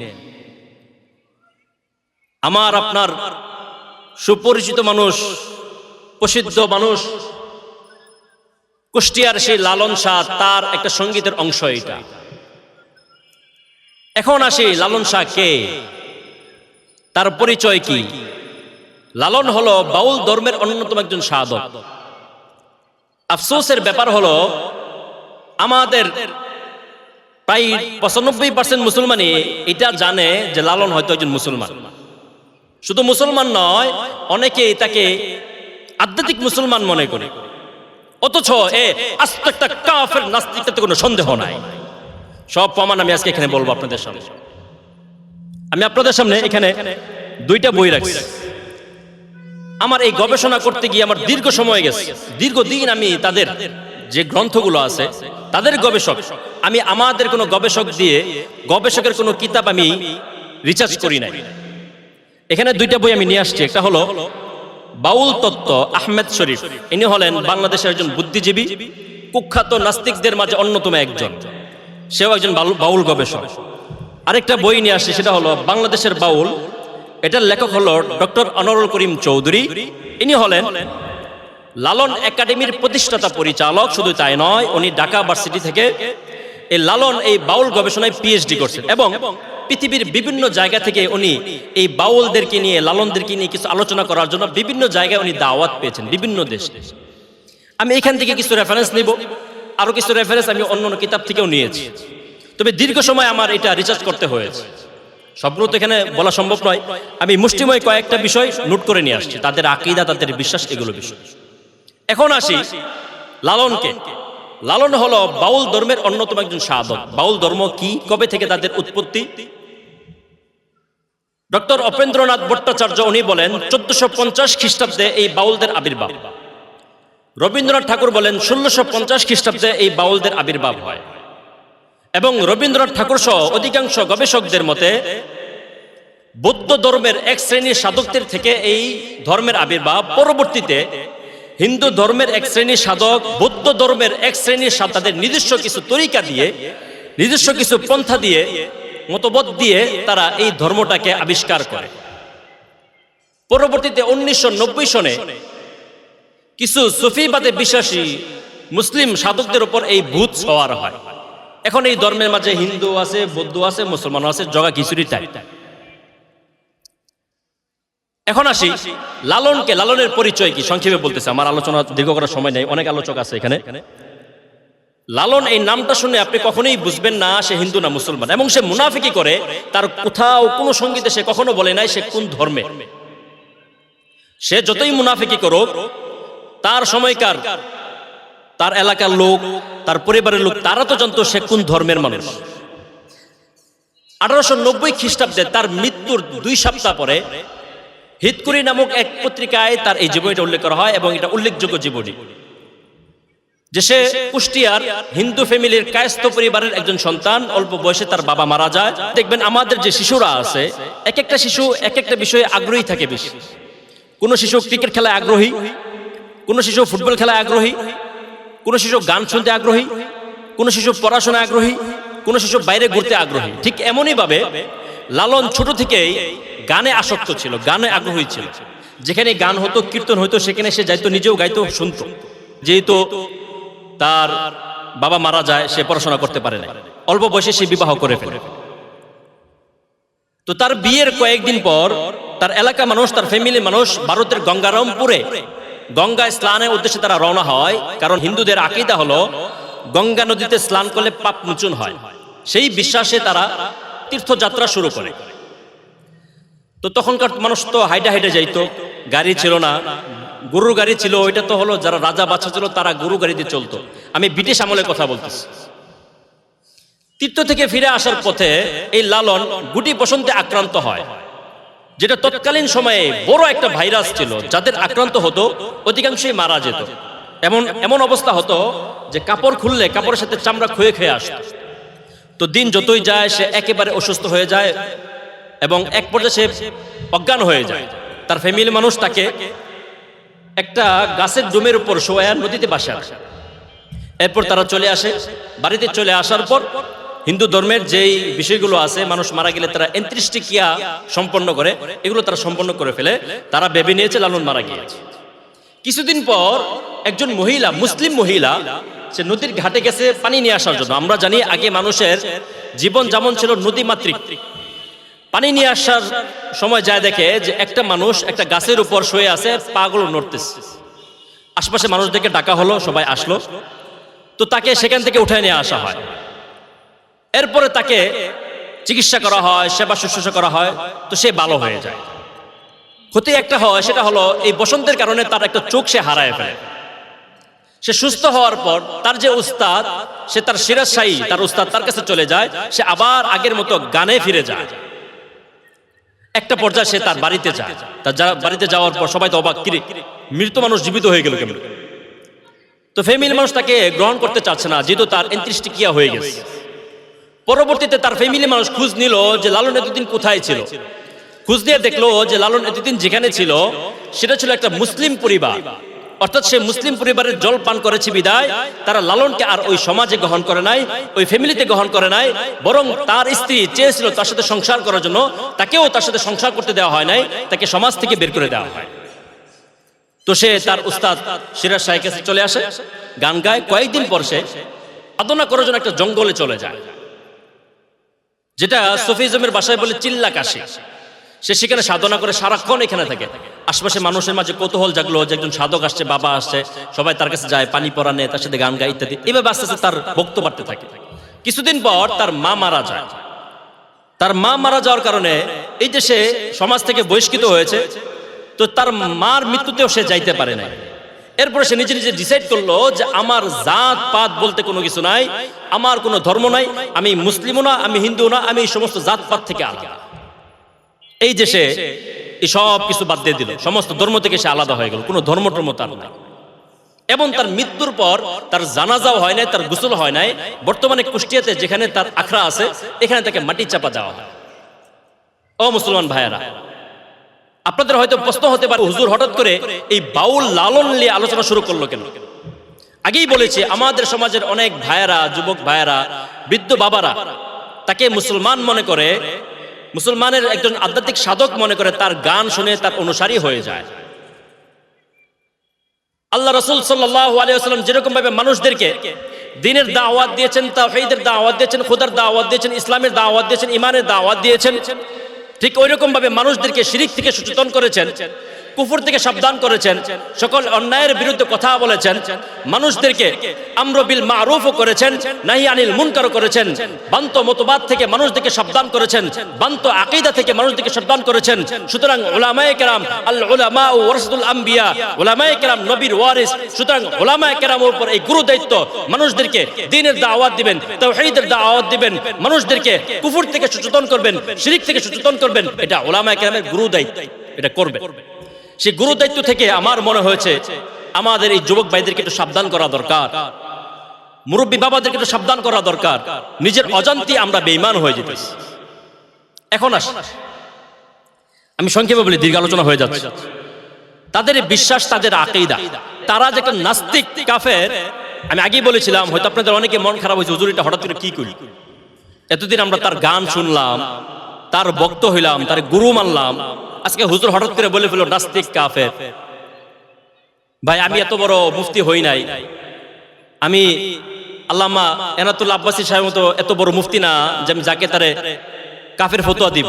আমার আপনার সুপরিচিত মানুষ, প্রসিদ্ধ মানুষ, কুষ্টিয়ার সেই লালন শাহ, তার একটা সঙ্গীতের অংশ এটা। এখন আসি, লালন শাহ কে, তার পরিচয় কি? লালন হলো বাউল ধর্মের অন্যতম একজন সাধক। আফসোসের ব্যাপার হলো আমাদের প্রায় 95% মুসলমানই এটা জানে যে লালন হয়তো একজন মুসলমান। শুধু মুসলমান নয়, অনেকেই তাকে আধ্যাত্মিক মুসলমান মনে করে, অথচ আস্ত একটা কাফের নাস্তিক, তাতে কোনো সন্দেহ নাই। সব প্রমাণ আমি আজকে এখানে বলবো আপনাদের সামনে। আমি আপনাদের সামনে এখানে দুইটা বই রাখছি। আমার এই গবেষণা করতে গিয়ে আমার দীর্ঘ সময় গেছে, দীর্ঘদিন আমি তাদের যে গ্রন্থগুলো আছে তাদের গবেষক, আমি আমাদের কোনো গবেষক দিয়ে গবেষকের কোনো কিতাব আমি রিসার্চ করি নাই। এখানে দুইটা বই আমি নিয়ে আসছি। একটা হলো বাউল তত্ত্ব আহমেদ শরীফ, ইনি হলেন বাংলাদেশের একজন বুদ্ধিজীবী, কুখ্যাত নাস্তিকদের মাঝে অন্যতম একজন, সেও একজন বাউল গবেষক। আরেকটা বই নিয়ে আসছি, সেটা হলো বাংলাদেশের বাউল, এটার লেখক হলো ডক্টর আনোয়ারুল করিম চৌধুরী। ইনি হলেন লালন একাডেমির প্রতিষ্ঠাতা পরিচালক। শুধু তাই নয়, উনি ঢাকা ভার্সিটি থেকে এই লালন এই বাউল গবেষণায় পিএইচডি করছেন এবং পৃথিবীর বিভিন্ন জায়গা থেকে উনি এই বাউলদেরকে নিয়ে, লালনদেরকে নিয়ে কিছু আলোচনা করার জন্য বিভিন্ন জায়গায় উনি দাওয়াত পেয়েছেন, বিভিন্ন দেশে। আমি এখান থেকে কিছু রেফারেন্স নিব, আরো কিছু রেফারেন্স আমি অন্য কিতাব থেকেও নিয়েছি। তবে দীর্ঘ সময় আমার এটা রিসার্চ করতে হয়েছে, সবগুলো তো এখানে বলা সম্ভব নয়। আমি মুষ্টিময় কয়েকটা বিষয় নোট করে নিয়ে আসছি, তাদের আকীদা, তাদের বিশ্বাস, এগুলো বিষয়। এখন আসি লালনকে। লালন হলো বাউল ধর্মের অন্যতম একজন সাধক। বাউল ধর্ম কি, কবে থেকে তাদের উৎপত্তি? ডক্টর উপেন্দ্রনাথ ভট্টাচার্য উনি বলেন 1450 খ্রিস্টাব্দে এই বাউলদের আবির্ভাব। রবীন্দ্রনাথ ঠাকুর বলেন 1650 খ্রিস্টাব্দে এই বাউলদের আবির্ভাব হয়। এবং রবীন্দ্রনাথ ঠাকুর সহ অধিকাংশ গবেষকদের মতে বৌদ্ধ ধর্মের এক শ্রেণীর সাধকদের থেকে এই ধর্মের আবির্ভাব। পরবর্তীতে হিন্দু ধর্মের এক শ্রেণীর সাধক, বৌদ্ধ ধর্মের এক শ্রেণীর সাধক তাদের নিজস্ব কিছু তরিকা দিয়ে, নিজস্ব কিছু পন্থা দিয়ে, মতবাদ দিয়ে তারা এই ধর্মটাকে আবিষ্কার করে। পরবর্তীতে 1990 সনে কিছু সুফিবাদে বিশ্বাসী মুসলিম সাধকদের উপর এই ভূত সওয়ার হয়। এখন এই ধর্মের মাঝে হিন্দু আছে, বৌদ্ধ আছে, মুসলমান আছে, জগা খিচুড়ি টাই। এখন আসি লালনকে, লালনের পরিচয় কি সংক্ষেপে বলতেছে, আমার আলোচনা দীর্ঘ করার সময় নেই, অনেক আলোচক আছে এখানে। লালন এই নামটা শুনে আপনি কখনোই বুঝবেন না সে হিন্দু না মুসলমান, এবং সে মুনাফিকি করে। তার কোথাও কোনো সঙ্গীতে সে কখনো বলে নাই সে কোন ধর্মে। সে যতই মুনাফিকি করুক, তার সময়কার, তার এলাকার লোক, তার পরিবারের লোক, তারা তো জানতো সে কোন ধর্মের মানুষ। 1890 খ্রিস্টাব্দে তার মৃত্যুর 2 সপ্তাহ পরে হিতকুরি নামক এক পত্রিকায় তার এই জীবনীটা উল্লেখ করা হয়, এবং এটা উল্লেখযোগ্য জীবনী। যে সে কুষ্টিয়ার হিন্দু ফ্যামিলির কায়স্থ পরিবারের একজন সন্তান, অল্প বয়সে তার বাবা মারা যায়। দেখবেন আমাদের যে শিশুরা আছে, এক একটা শিশু এক একটা বিষয়ে আগ্রহী থাকে বেশি। কোনো শিশু ক্রিকেট খেলায় আগ্রহী, কোনো শিশু ফুটবল খেলায় আগ্রহী, কোনো শিশু গান শুনতে আগ্রহী, কোনো শিশু পড়াশোনায় আগ্রহী, কোনো শিশু বাইরে ঘুরতে আগ্রহী। ঠিক এমনই ভাবে লালন ছোট থেকেই গানে আসক্ত ছিল, গানে আগ্রহী ছিল। যেখানে গান হতো, কীর্তন হতো, সেখানে সে যাইতো, নিজেও গাইতো, শুনতো। যেহেতু তার বাবা মারা যায়, সে পড়াশোনা করতে পারে না, অল্প বয়সে সে বিবাহ করে ফেলে। তো তার বিয়ের কয়েকদিন পর তার এলাকা মানুষ, তার ফ্যামিলির মানুষ ভারতের গঙ্গারামপুরে গঙ্গায় স্নানের উদ্দেশ্যে তারা রওনা হয়। কারণ হিন্দুদের আকীদা হলো গঙ্গা নদীতে স্নান করলে পাপ মোচন হয়, সেই বিশ্বাসে তারা তীর্থযাত্রা শুরু করে। তো তখনকার মানুষ তো হাইটে হাইটে যাইতো, গাড়ি ছিল না, গরুর গাড়ি ছিল। ওইটা তো হলো যারা রাজা বাচ্চা ছিল তারা গরু গাড়িতে চলতো। আমি ব্রিটিশ আমলের কথা বলতেছি। তীর্থ থেকে ফিরে আসার পথে এই লালন গুটি বসন্তে আক্রান্ত হয়, যেটা তৎকালীন সময়ে বড় একটা ভাইরাস ছিল। যাদের আক্রান্ত হতো অধিকাংশই মারা যেত। এমন অবস্থা হতো যে কাপড় খুললে কাপড়ের সাথে চামড়া ক্ষয়ে ক্ষয়ে আসতো। তো দিন যতই যায় সে একেবারে অসুস্থ হয়ে যায়, এবং এক পর্যায়ে সে অজ্ঞান হয়ে যায়। তার ফ্যামিলির মানুষ তাকে একটা গাছের ডোমের উপর শোয়া নদীতে বাসা। এরপর তারা চলে আসে। বাড়িতে চলে আসার পর হিন্দু ধর্মের যেই বিষয়গুলো আছে, মানুষ মারা গেলে তারা 29টি ক্রিয়া সম্পন্ন করে, এগুলো তারা সম্পন্ন করে ফেলে। তারা ভেবে নিয়েছে লালন মারা গিয়েছে। কিছুদিন পর একজন মহিলা, মুসলিম মহিলা, সে নদীর ঘাটে গেছে পানি নিয়ে আসার জন্য। আমরা জানি আগে মানুষের জীবন যেমন ছিল নদী মাতৃক। পানি নিয়ে আসার সময় যায় দেখে যে একটা মানুষ একটা গাছের উপর শুয়ে আছে, পাগুলো নড়তেছে। আশপাশে মানুষদেরকে ডাকা হলো, সবাই আসলো। তো তাকে সেখান থেকে উঠায় নিয়ে আসা হয়। এরপরে তাকে চিকিৎসা করা হয়, সেবা শুশ্রূষা করা হয়। তো সে ভালো হয়ে যায়। ক্ষতি একটা হয়, সেটা হলো এই বসন্তের কারণে তার একটা চোখ সে হারায় ফেলে। সে সুস্থ হওয়ার পর তার যে উস্তাদ, সে তার সিরাজ শাহী, তার উস্তাদ তার কাছে চলে যায়। সে আবার আগের মতো গানে ফিরে যায়। একটা পর্যায়ে সে তার বাড়িতে যায়, তার বাড়িতে যাওয়ার পর সবাই তো অবাক, কিরে মৃত মানুষ জীবিত হয়ে গেল কেমন? তো ফ্যামিলির মানুষ তাকে গ্রহণ করতে চাচ্ছে না, যেহেতু তার এন্ত্রিষ্টিক্রিয়া হয়ে গেছে। পরবর্তীতে তার ফ্যামিলি মানুষ খোঁজ নিল যে লালন এতদিন কোথায় ছিল। খোঁজ দিয়ে দেখলো যে লালন এতদিন যেখানে ছিল সেটা ছিল একটা মুসলিম পরিবার, অর্থাৎ সে মুসলিম পরিবারের জল পান করেছে বিদায় তারা লালনকে আর ওই সমাজে গ্রহণ করে নাই, ওই ফ্যামিলিতে গ্রহণ করে নাই, বরং তার স্ত্রী চেয়েছিল তার সাথে সংসার করার জন্য, তাকেও তার সাথে সংসার করতে দেওয়া হয় নাই, তাকে সমাজ থেকে বের করে দেওয়া হয়। তো সে তার উস্তাদ সিরাজ শাহের কাছে চলে আসে, গান গায়। কয়েকদিন পর সে সাধনা করার জন্য একটা জঙ্গলে চলে যায়, যেটা সুফিজমের ভাষায় বলে চিল্লা কাশি। সে সেখানে সাধনা করে সারাক্ষণ এখানে থাকে। আশপাশে মানুষের মাঝে কৌতূহল জাগলো যে একজন সাধক আসছে, বাবা আসছে, সবাই তার কাছে যায়, পানি পরা নেয়, তার সাথে গান গায় ইত্যাদি। এভাবে আস্তে আস্তে তার ভক্ত বাড়তে থাকে। কিছুদিন পর তার মা মারা যায়। তার মা মারা যাওয়ার কারণে এই যে সে সমাজ থেকে বহিষ্কৃত হয়েছে, তো তার মার মৃত্যুতেও সে যাইতে পারে না। এরপরে সে নিজে নিজে ডিসাইড করলো যে আমার জাত পাত বলতে কোনো কিছু নাই, আমার কোনো ধর্ম নাই, আমি মুসলিমও না, আমি হিন্দু না, আমি এই সমস্ত জাত পাত থেকে আলাদা। এই যে সে এই সব কিছু বাদ দিয়ে দিল, সমস্ত ধর্ম থেকে সে আলাদা হয়ে গেল, কোনো ধর্ম টর্ম তার নাই। এবং তার মৃত্যুর পর তার জানাজাও হয় নাই, তার গোসল হয় নাই। বর্তমানে কুষ্টিয়াতে যেখানে তার আখড়া আছে এখানে তাকে মাটি চাপা দেওয়া হয়। ও মুসলমান ভাইয়েরা, আপনাদের হয়তো প্রশ্ন হতে পারে হুজুর হঠাৎ করে এই বাউল লালন নিয়ে আলোচনা শুরু করলো কেন? আগেই বলেছি আমাদের সমাজের অনেক ভাইয়েরা, যুবক ভাইয়েরা, বৃদ্ধ বাবারা তাকে মুসলমান মনে করে, মুসলমানের একজন আধ্যাত্মিক সাধক মনে করে, তার গান শুনে তার অনুসারী হয়ে যায়। আল্লাহ রাসূল সাল্লাল্লাহু আলাইহি ওয়াসাল্লাম যেরকম ভাবে মানুষদেরকে দ্বীনের দাওয়াত দিয়েছেন, তাওহীদের দাওয়াত দিয়েছেন, খোদার দাওয়াত দিয়েছেন, ইসলামের দাওয়াত দিয়েছেন, ঈমানের দাওয়াত দিয়েছেন, ঠিক ওইরকম ভাবে মানুষদেরকে শিরিক থেকে সচেতন করেছেন, কুফর থেকে সাবধান করেছেন, সকল অন্যায়ের বিরুদ্ধে কথা বলেছেন, মানুষদেরকে আমর বিল মারুফ করেছেন, নাহি আনিল মুনকার করেছেন, বান্ত মতবাদ থেকে মানুষদেরকে সাবধান করেছেন, বান্ত আকীদা থেকে মানুষদেরকে সাবধান করেছেন। সুতরাং উলামায়ে কেরাম, আল উলামা ওয়ারাসাতুল আম্বিয়া, উলামায়ে কেরাম নবীর ওয়ারিস। সুতরাং উলামায়ে কেরামের উপর এই গুরু দায়িত্ব, মানুষদেরকে দ্বীনের দাওয়াত দিবেন, তাওহীদের দাওয়াত দিবেন, মানুষদেরকে কুফর থেকে সচেতন করবেন, শিরিক থেকে সচেতন করবেন। এটা উলামায়ে কেরামের গুরু দায়িত্ব, এটা করবে। সেই গুরু দায়িত্ব থেকে আমার মনে হয়েছে আমাদের এই যুবক ভাইদেরকে একটু সাবধান করা দরকার, মুরব্বী বাবাদেরকে একটু সাবধান করা দরকার। নিজের অজান্তে আমরা বেঈমান হয়ে যেতেছি। এখন আমি সংক্ষেপে বলি, দীর্ঘ আলোচনা হয়ে যাচ্ছে। তাদের বিশ্বাস, তাদের আকীদা, তারা যে একটা নাস্তিক কাফের। আমি আগেই বলেছিলাম, হয়তো আপনাদের অনেকে মন খারাপ হয়েছে, হুজুর এটা হঠাৎ করে কি করি? এতদিন আমরা তার গান শুনলাম, তার ভক্ত হইলাম, তার গুরু মানলাম, আজকে হুজুর হঠাৎ করে বলে ফেলল নাস্তিক কাফের। ভাই, আমি এত বড় মুফতি হই নাই, আমি আল্লামা এনাতুল আব্বাসী সাহেব মতো এত বড় মুফতি না যে আমি যাকে তারে কাফের ফতোয়া দিব।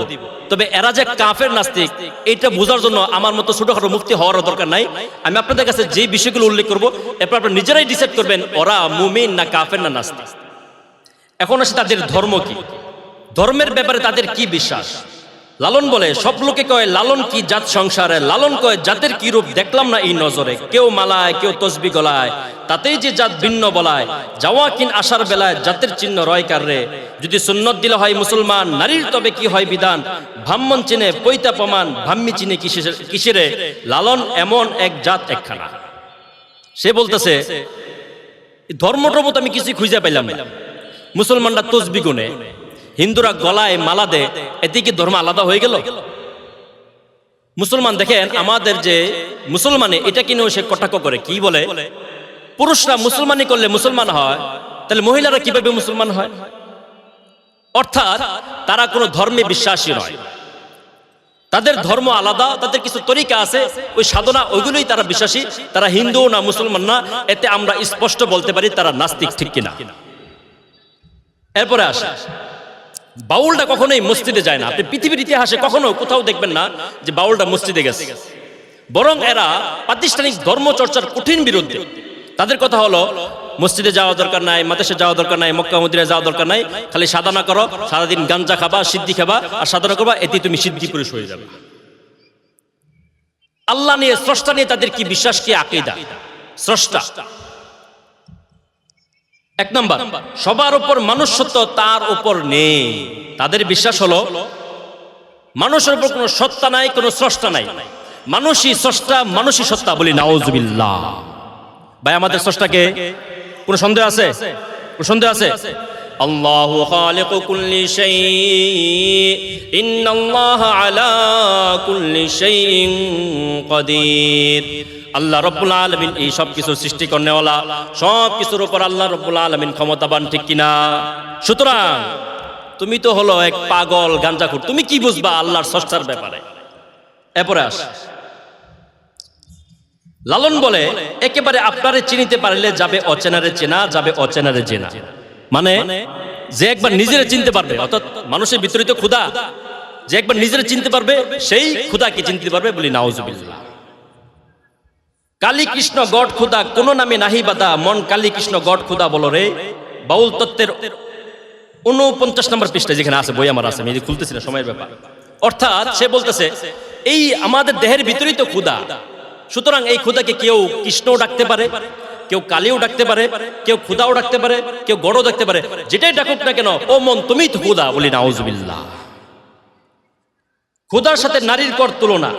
তবে এরা যে কাফের নাস্তিক এটা বোঝার জন্য আমার মতো ছোটখাটো মুফতি হওয়ার দরকার নাই। আমি আপনাদের কাছে যে বিষয়গুলো উল্লেখ করবো, এরপর আপনারা নিজেরাই ডিসাইড করবেন ওরা মুমিন না কাফের না নাস্তিক। এখন আসে তাদের ধর্ম কি, ধর্মের ব্যাপারে তাদের কি বিশ্বাস। লালন বলে, সব লোকে কয় লালন কি জাত সংসারে, লালন কয় জাতের কি রূপ দেখলাম না এই নজরে। কেউ মালায়, কেউ তসবি গলায়, তাতেই যে জাত ভিন্ন বলায়। যাওয়া কিন আসার বেলায় জাতের চিহ্ন রয় কার রে। যদি সুন্নত দিল হয় মুসলমান, নারীর তবে কি হয় বিধান। ব্রাহ্মণ চিনে পৈতা প্রমাণ, ব্রাহ্মী চিনে কিসেরে। লালন এমন এক জাত একখানা। সে বলতেছে ধর্মটার মতো আমি কিছুই খুঁজে পাইলাম না। মুসলমানরা তসবি গুনে, হিন্দুরা গলায় মালা দেয়, এতে কি ধর্ম আলাদা হয়ে গেল? মুসলমান দেখেন, আমাদের যে মুসলমানে এটা কিনেও সে কটাক্ষ করে, কি বলে পুরুষরা মুসলমানি করলে মুসলমান হয়, তাহলে মহিলারা কিভাবে মুসলমান হয়? অর্থাৎ তারা কোনো ধর্মে বিশ্বাসী নয়, তাদের ধর্ম আলাদা, তাদের কিছু তরিকা আছে, ওই সাধনা ওইগুলোই তারা বিশ্বাসী। তারা হিন্দু না মুসলমান না, এতে আমরা স্পষ্ট বলতে পারি তারা নাস্তিক, ঠিক কিনা? এরপরে আসে বাউলটা কখনোই মসজিদে যায় না। আপনি পৃথিবীর ইতিহাসে কখনো কোথাও দেখবেন না যে বাউলটা মসজিদে গেছে। বরং এরা প্রাতিষ্ঠানিক ধর্ম চর্চার কঠিন বিরুদ্ধে। তাদের কথা হলো মসজিদে যাওয়া দরকার নাই, মাদ্রাসায় যাওয়া দরকার নাই, মক্কা মদিনায় যাওয়া দরকার নাই, খালি সাধনা করো, সারাদিন গাঞ্জা খাবা, সিদ্ধি খাবা আর সাধনা করবা, এতে তুমি সিদ্ধি পুরুষ হয়ে যাবে। আল্লাহ নিয়ে, স্রষ্টা নিয়ে তাদের কি বিশ্বাস, কি আকীদা। স্রষ্টা এক নাম্বার, সবার উপর মনুষ্যত্ব তার উপর নেই। তাদের বিশ্বাস হলো মানুষের উপর কোনো সত্তা নাই, কোনো স্রষ্টা নাই, মানুষই স্রষ্টা, মানুষই সত্তা, বলি নাউজুবিল্লাহ। ভাই আমাদের স্রষ্টাকে কোনো সন্দেহ আছে? কোনো সন্দেহ আছে? আল্লাহু খালিকু কুল্লি শাই, ইন্নাল্লাহা আলা কুল্লি শাইইন কাদির। আল্লাহ রব্বুল আলামিন এই সব কিছু সৃষ্টি করনেওয়ালা, সব কিছুর উপর আল্লাহ রব্বুল আলামিন ক্ষমতাবান, ঠিক কিনা? সুতরাং তুমি তো হলো এক পাগল গাঞ্জাখুর, তুমি কি বুঝবা আল্লাহর স্রষ্টার ব্যাপারে? এরপরে আস লালন বলে, একেবারে আপনারে চিনিতে পারলে যাবে অচেনারে চেনা, যাবে অচেনারে চেনা। মানে যে একবার নিজেরে চিনতে পারবে, অর্থাৎ মানুষের ভিতরে তো ক্ষুধা, যে একবার নিজেরে চিনতে পারবে সেই ক্ষুধাকে চিনতে পারবে, বলি নাউজুবিল্লাহ। কালী কৃষ্ণ গড ক্ষুধা কোন নামে নাহি বাধা, মন কালী কৃষ্ণ গড ক্ষুধা বলো রে। বাউল তত্ত্বের 49 নম্বর পৃষ্ঠায় যেখানে আছে, বই আমার আছে, আমি খুলতেছি না, সময়ের ব্যাপার। অর্থাৎ সে বলতেছে এই আমাদের দেহের ভিতরেই তো ক্ষুধা, সুতরাং এই ক্ষুধাকে কেউ কৃষ্ণও ডাকতে পারে, কেউ কালীও ডাকতে পারে, কেউ ক্ষুধাও ডাকতে পারে, কেউ গড়ও ডাকতে পারে, যেটাই ডাকুক না কেন, ও মন তুমিই তো ক্ষুধা, বলি নাউজুবিল্লাহ। ক্ষুধার সাথে নারীর কর তুলনা,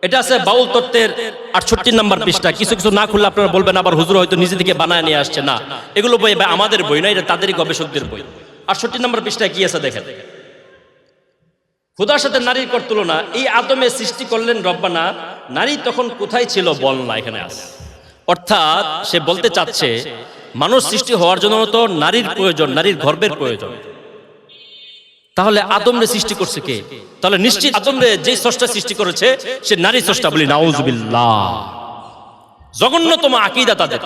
এটা আছে বাউল তত্ত্বের 68 নম্বর পৃষ্ঠা। কিছু কিছু না খুললে আপনারা বলবেন আবার হুজুর হয়তো নিজে থেকে বানায় নিয়ে আসছে। না, এগুলো বই আমাদের বই না, এটা তাদেরই গবেষকদের বই। 68 নম্বর পৃষ্ঠায় কি আছে দেখেন। ক্ষুধার সাথে নারীর কর তুলনা, এই আদমে সৃষ্টি করলেন রব্বানা, নারী তখন কোথায় ছিল বল না, এখানে আছে। অর্থাৎ সে বলতে চাচ্ছে মানুষ সৃষ্টি হওয়ার জন্য তো নারীর প্রয়োজন, নারীর গর্ভের প্রয়োজন। তাহলে আদমরে সৃষ্টি করছে কে? তাহলে নিশ্চিত আদমরে যে স্রষ্টা সৃষ্টি করেছে সে নারী স্রষ্টা, বলি নাউজুবিল্লাহ। জঘন্যতম আকীদা তাদের।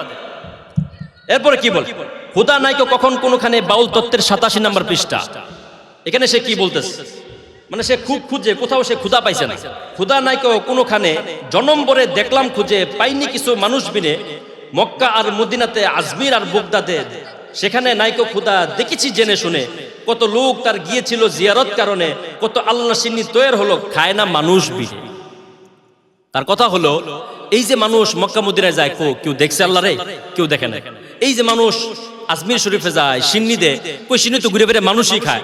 এরপরে কি বল, ক্ষুধা নাইকো কখন কোনখানে, বাউল তত্ত্বের 87 নম্বর পৃষ্ঠা। এখানে সে কি বলতেছে, মানে সে খুব খুঁজে, কোথাও সে ক্ষুধা পাইছে না। ক্ষুধা নাইকো কোনখানে, জনম ভরে দেখলাম খুঁজে, পাইনি কিছু মানুষ বিনে, মক্কা আর মদিনাতে, আজমির আর বগদাদে, সেখানে নাইকো ক্ষুধা দেখেছি জেনে শুনে, কত লোক তার গিয়েছিল জিয়ারত কারণে, কত আল্লাহ সিন্নি তৈর হলো, খায় না মানুষ বিনে। তার কথা হলো এই যে মানুষ মক্কা মদিনায় যায়, কেউ দেখছে আল্লাহ রে? কেউ দেখে না। এই যে মানুষ আজমির শরীফে যায়, সিন্নি দেয়, কই সিন্নি তো ঘুরে ফিরে মানুষই খায়।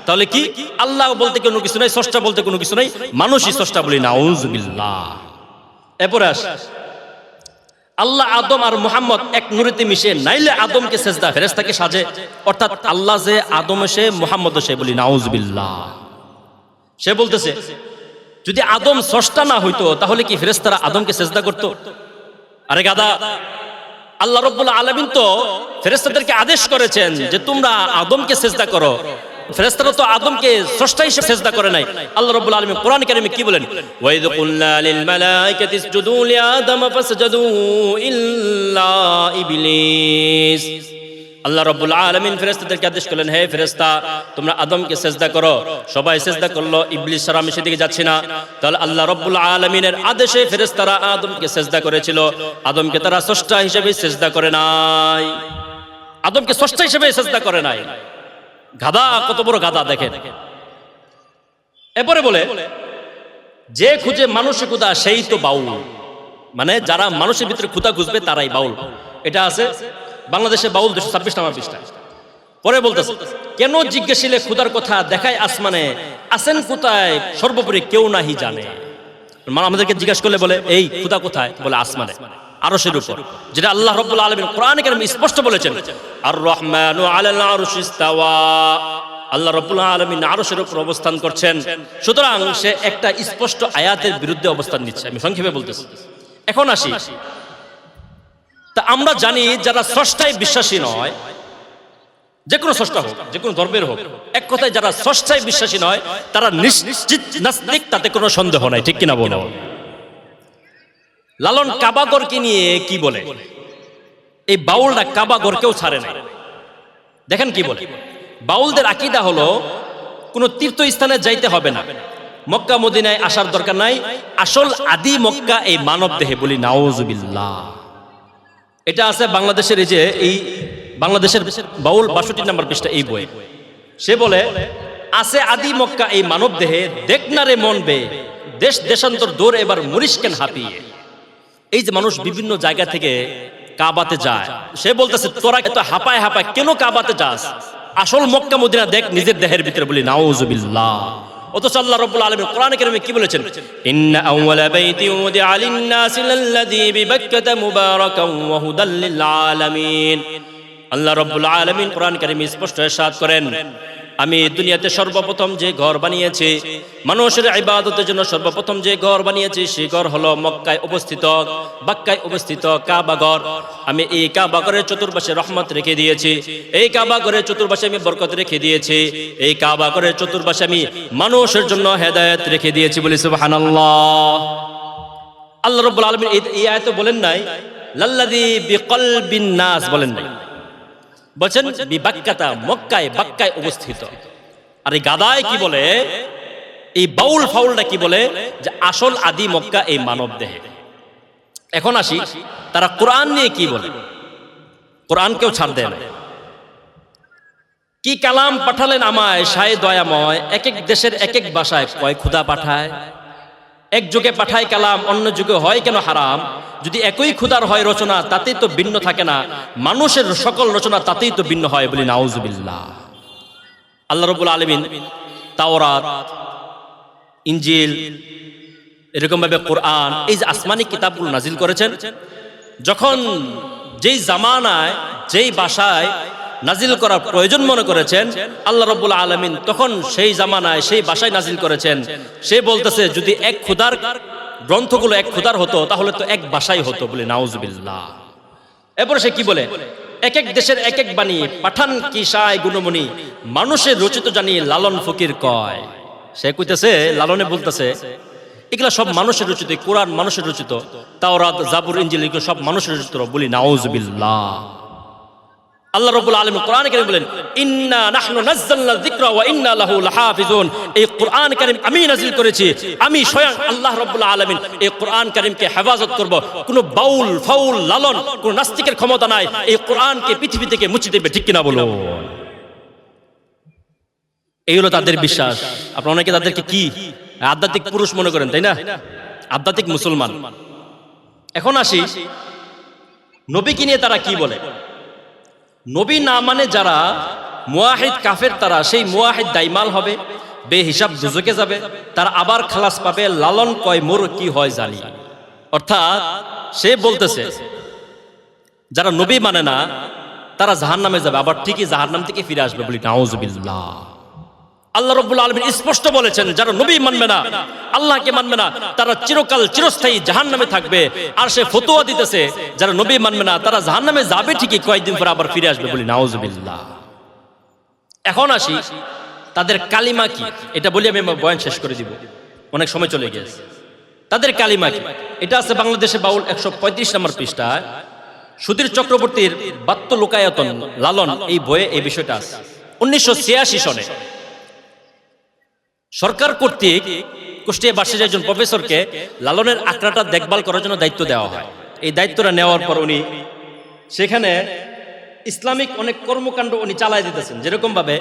তাহলে কি আল্লাহ বলতে কোনো কিছু নাই, স্রষ্টা বলতে কোনো কিছু নাই, মানুষই স্রষ্টা, বলি নাউজুবিল্লাহ। এরপরে আস, আল্লাহ আদম আর মুহাম্মদ এক নূরেতে মিশে, নাইলে আদমকে সেজদা ফেরেশতাকে সাজে। অর্থাৎ আল্লাহ যে, আদম সে, মুহাম্মদ সে, বলি নাউজুবিল্লাহ। সে বলতেছে যদি আদম স্রষ্টা না হইতো তাহলে কি ফেরেশতারা আদমকে সেজদা করতো? আরে গাদা, আল্লাহ রাব্বুল আলামিন তো ফেরেশতাদেরকে আদেশ করেছেন যে তোমরা আদমকে সেজদা করো। ফেরেশতারা তো আদমকে স্রষ্টা হিসেবে সেজদা করে নাই। আল্লাহ রাব্বুল আলামিন কোরআন কারীমে কি বলেন, ওয়া ইয কুলনা লিল মালাইকাতি ইসজুদু লিআদম ফাসজাদু ইল্লা ইবলিস। আল্লাহ রাব্বুল আলামিন ফেরেশতাদেরকে আদেশ করলেন, হে ফেরেশতা তোমরা আদমকে সেজদা করো। সবাই সেজদা করলো, ইবলিস ছাড়া আমি সেদিকে যাচ্ছি না। তাহলে আল্লাহ রাব্বুল আলামিনের আদেশে ফেরেশতারা আদমকে সেজদা করেছিল, আদমকে তারা স্রষ্টা হিসেবে সেজদা করে নাই, আদমকে স্রষ্টা হিসেবে সেজদা করে নাই। গাদা, কত বড় গাদা দেখেন। এরপরে বলে যে খুঁজে মানুষের ক্ষুধা সেই তো বাউল, মানে যারা মানুষের ভিতরে ক্ষুধা খুঁজবে তারাই বাউল। এটা আছে বাংলাদেশে বাউল 226 নম্বর পৃষ্ঠা। পরে বলতেছে, কেন জিজ্ঞাসিলে ক্ষুধার কথা, দেখায় আসমানে, আছেন কোথায় সর্বোপরি কেউ নাহি জানে। আমাদেরকে জিজ্ঞাসা করলে বলে এই ক্ষুধা কোথায়, বলে আসমানে, আরশের উপর, যেটা আল্লাহ রাব্বুল আলামিন কোরআনে কারীমে স্পষ্ট বলেছেন, আর রহমানু আলাল আরশি ইস্তাওয়া। আল্লাহ রাব্বুল আলামিন আরশের উপর অবস্থান করছেন। সুতরাং সে একটা স্পষ্ট আয়াতের বিরুদ্ধে অবস্থান নিচ্ছে। আমি সংক্ষেপে বলতেছি। এখন আসি, তা আমরা জানি যারা স্রষ্টায় বিশ্বাসী নয়, যে কোনো স্রষ্টা হোক, যে কোনো ধর্মের হোক, এক কথায় যারা স্রষ্টায় বিশ্বাসী নয় তারা নিশ্চিত নাস্তিক, তাতে কোনো সন্দেহ নাই, ঠিক কিনা বলো? লালন কাবাগরকে নিয়ে কি বলে, এই বাউলরা কাবাগরকেও ছাড়ে নাই। দেখেন কি বলে, বাউলদের আকীদা হলো কোনো তীর্থস্থানে যাইতে হবে না, মক্কা মদিনায় আসার দরকার নাই, আসল আদি মক্কা এই মানব দেহে, বলি নাউজুবিল্লাহ। এটা আছে বাংলাদেশের, এই যে এই বাংলাদেশের বাউল 62 নম্বর পৃষ্ঠা এই বই। সে বলে আছে আদি মক্কা এই মানব দেহে, দেখ না রে মন বে, দেশ দেশান্তর দৌড় এবার মরিস কেন হাঁপিয়ে। এই যে মানুষ বিভিন্ন জায়গা থেকে কাবাতে যায়, সে বলতেছে তোরা এত হাঁপায় হাঁপায় কেন কাবাতে যাস, আসল মক্কা মদিনা দেখ নিজের দেহের ভিতরে, বলি নাউজুবিল্লাহ। অথচ আল্লাহ রাব্বুল আলামিন কোরআনে কারিমে কি বলেছেন? ইন্না আউওয়ালা বাইতি উদিআ লিন-নাসি লাল্লাযী বিবাক্কাতা মুবারাকান ওয়া হুদাল লিল আলামিন। আল্লাহ রাব্বুল আলামিন কোরআন কারিমে স্পষ্ট ইরশাদ করেন, আমি দুনিয়াতে সর্বপ্রথম যে ঘর বানিয়েছি, মানুষের ইবাদতের জন্য সর্বপ্রথম যে ঘর বানিয়েছি, সেই ঘর হলো মক্কায় অবস্থিত, বাক্কায় অবস্থিত কাবা ঘর। আমি এই কাবা ঘরের চতুর্পাশে রহমত রেখে দিয়েছি, এই কাবা ঘরের চতুর্পাশে আমি বরকত রেখে দিয়েছি, এই কাবা ঘরের চতুর্পাশে আমি মানুষের জন্য হেদায়েত রেখে দিয়েছি। বলি সুবহানাল্লাহ। আল্লাহ রাব্বুল আলামিন এই আয়াতে বলেন নাই লাল্লাযী বিকলবিন নাস, বলেন নাই, বলেন বিবাক্কাতা, মক্কায়, বাক্কায় অবস্থিত। আর এই গাদায় কি বলে, এই বাউল ফাউলটা কি বলে যে আসল আদি মক্কা এই মানব দেহে। এখন আসি তারা কোরআন নিয়ে কি বলে। কোরআনকেও ছাড় দেয় না। কি কালাম পাঠালেন আমায় শায়ে দয়াময়, এক এক দেশের এক এক ভাষায় কয় খুদা পাঠায়। এক যুগে পাঠায় কালাম, অন্য যুগে হয় কেন হারাম? যদি একই খুদার হয় রচনা, তাতেই তো ভিন্ন থাকে না, মানুষের সকল রচনা তাতেই তো ভিন্ন হয়। বলি নাউজুবিল্লাহ। আল্লাহ রাব্বুল আলামিন তাওরাত, ইনজিল, এরকম ভাবে কোরআন, এই যে আসমানি কিতাবগুলো নাজিল করেছেন, যখন যেই জামানায় যেই ভাষায় নাজিল করার প্রয়োজন মনে করেছেন আল্লাহ রাব্বুল আলামিন, তখন সেই জামানায় সেই ভাষায় নাজিল করেছেন। সে বলতেছে যদি এক খুদার গ্রন্থগুলো এক খুদার হতো তাহলে তো এক ভাষাই হতো। বলে নাউজুবিল্লাহ। এরপর সে কি বলে, এক এক দেশের এক এক বাণী, পাঠান কি সায় গুণমণি, মানুষের রচিত জানি লালন ফকির কয়। সে কইতেছে, লালনে বলতেছে এগুলা সব মানুষের রচিত, কোরআন মানুষের রচিত, তাওরাত, জাবুর, ইনজিল এগুলো সব মানুষের রচিত। বলি নাউজুবিল্লাহ। আল্লাহ রাব্বুল আলামিন কোরআন কারীম বলেন ইন্না নাহনু নাযালনা যিকরা ওয়া ইন্না লাহু লাহাফিজুন। এই কোরআন কারীম আমি নাজিল করেছি, আমি স্বয়ং আল্লাহ রাব্বুল আলামিন এই কোরআন কারীমকে হেফাজত করব। কোনো বাউল ফাউল লালন, কোনো নাস্তিকের ক্ষমতা নাই এই কোরআনকে পৃথিবী থেকে মুছে দেবে। ঠিক কিনা বলো? এই হলো তাদের বিশ্বাস। আপনারা অনেকে তাদেরকে কি আধ্যাত্মিক পুরুষ মনে করেন, তাই না? আধ্যাত্মিক মুসলমান। এখন আসি নবীকে নিয়ে তারা কি বলে। নবী না মানে যারা মুয়াহিদ কাফের, তারা সেই মুয়াহিদ দাইমাল হবে, বেহিসাব দুজকে যাবে, তারা আবার খালাস পাবে। লালন কয় মোর কি হয় জানি। অর্থাৎ সে বলতেছে যারা নবী মানে না তারা জাহান্নামে যাবে, আবার ঠিকই জাহান্নাম থেকে ফিরে আসবে। বলি নাউজুবিল্লাহ। আল্লাহ রাব্বুল আলামিন স্পষ্ট বলেছেন যারা নবী মানবে না, আল্লাহকে মানবে না, তারা চিরকাল চিরস্থায়ী জাহান্নামে থাকবে। আর সে ফতোয়া দিতেছে যারা নবী মানবে না তারা জাহান্নামে যাবে ঠিকই, কয়েকদিন পর আবার ফিরে আসবে। বলি নাউজুবিল্লাহ। এখন আসি তাদের কালিমা কি, এটা বলি আমি বয়ান শেষ করে দিব, অনেক সময় চলে গেছে। তাদের কালিমা কি, এটা আছে বাংলাদেশে বাউল 135 নম্বর পৃষ্ঠায়। সুধীর চক্রবর্তীর বাত্য লোকায়তন লালন এই বইয়ে এই বিষয়টা আছে। 1986 সনে সরকার কর্তৃক কুষ্টিয়া ভার্সিটির একজন প্রফেসরকে লালনের আখড়াটা দেখভাল করার জন্য দায়িত্ব দেওয়া হয়। এই দায়িত্বটা নেওয়ার পর উনি সেখানে ইসলামিক অনেক কর্মকাণ্ড উনি চালায় দিতেছেন। যেরকম ভাবে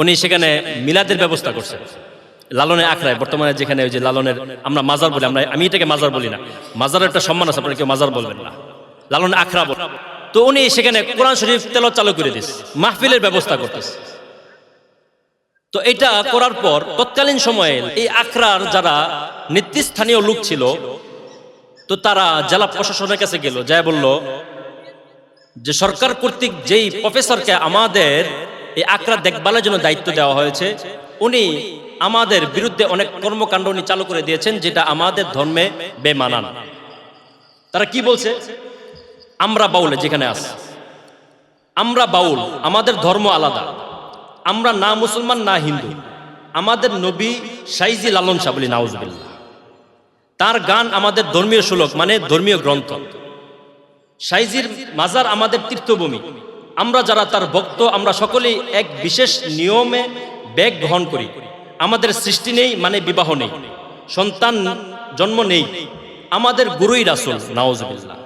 উনি সেখানে মিলাদের ব্যবস্থা করছেন লালনের আখড়ায়। বর্তমানে যেখানে ওই যে লালনের আমরা মাজার বলি, আমি এটাকে মাজার বলি না, মাজারের একটা সম্মান আছে, আপনারা কেউ মাজার বলবেন না, লালনের আখড়া বল। তো উনি সেখানে কোরআন শরীফ তেলাওয়াত চালু করে দিয়েছে, মাহফিলের ব্যবস্থা করতেছে। তো এটা করার পর তৎকালীন সময়ে এই আখড়ার যারা নেতৃস্থানীয় লোক ছিল, তো তারা জেলা প্রশাসনের কাছে গেল, যায় বলল যে সরকার কর্তৃক যেই প্রফেসরকে আমাদের এই আখড়া দেখভালের জন্য দায়িত্ব দেওয়া হয়েছে, উনি আমাদের বিরুদ্ধে অনেক কর্মকাণ্ড উনি চালু করে দিয়েছেন যেটা আমাদের ধর্মে বেমানান। তারা কি বলছে, আমরা বাউল, যেখানে আছে আমরা বাউল, আমাদের ধর্ম আলাদা, আমরা না মুসলমান না হিন্দু, আমাদের নবী সাইজি লালন শাহ। বলি নাউজুবিল্লাহ। তার গান আমাদের ধর্মীয় শ্লোক, মানে ধর্মীয় গ্রন্থ। সাইজির মাজার আমাদের তীর্থভূমি। আমরা যারা তার ভক্ত, আমরা সকলেই এক বিশেষ নিয়মে ব্যাগ গ্রহণ করি। আমাদের সৃষ্টি নেই, মানে বিবাহ নেই, সন্তান জন্ম নেই, আমাদের গুরুই রাসূল। নাউজুবিল্লাহ।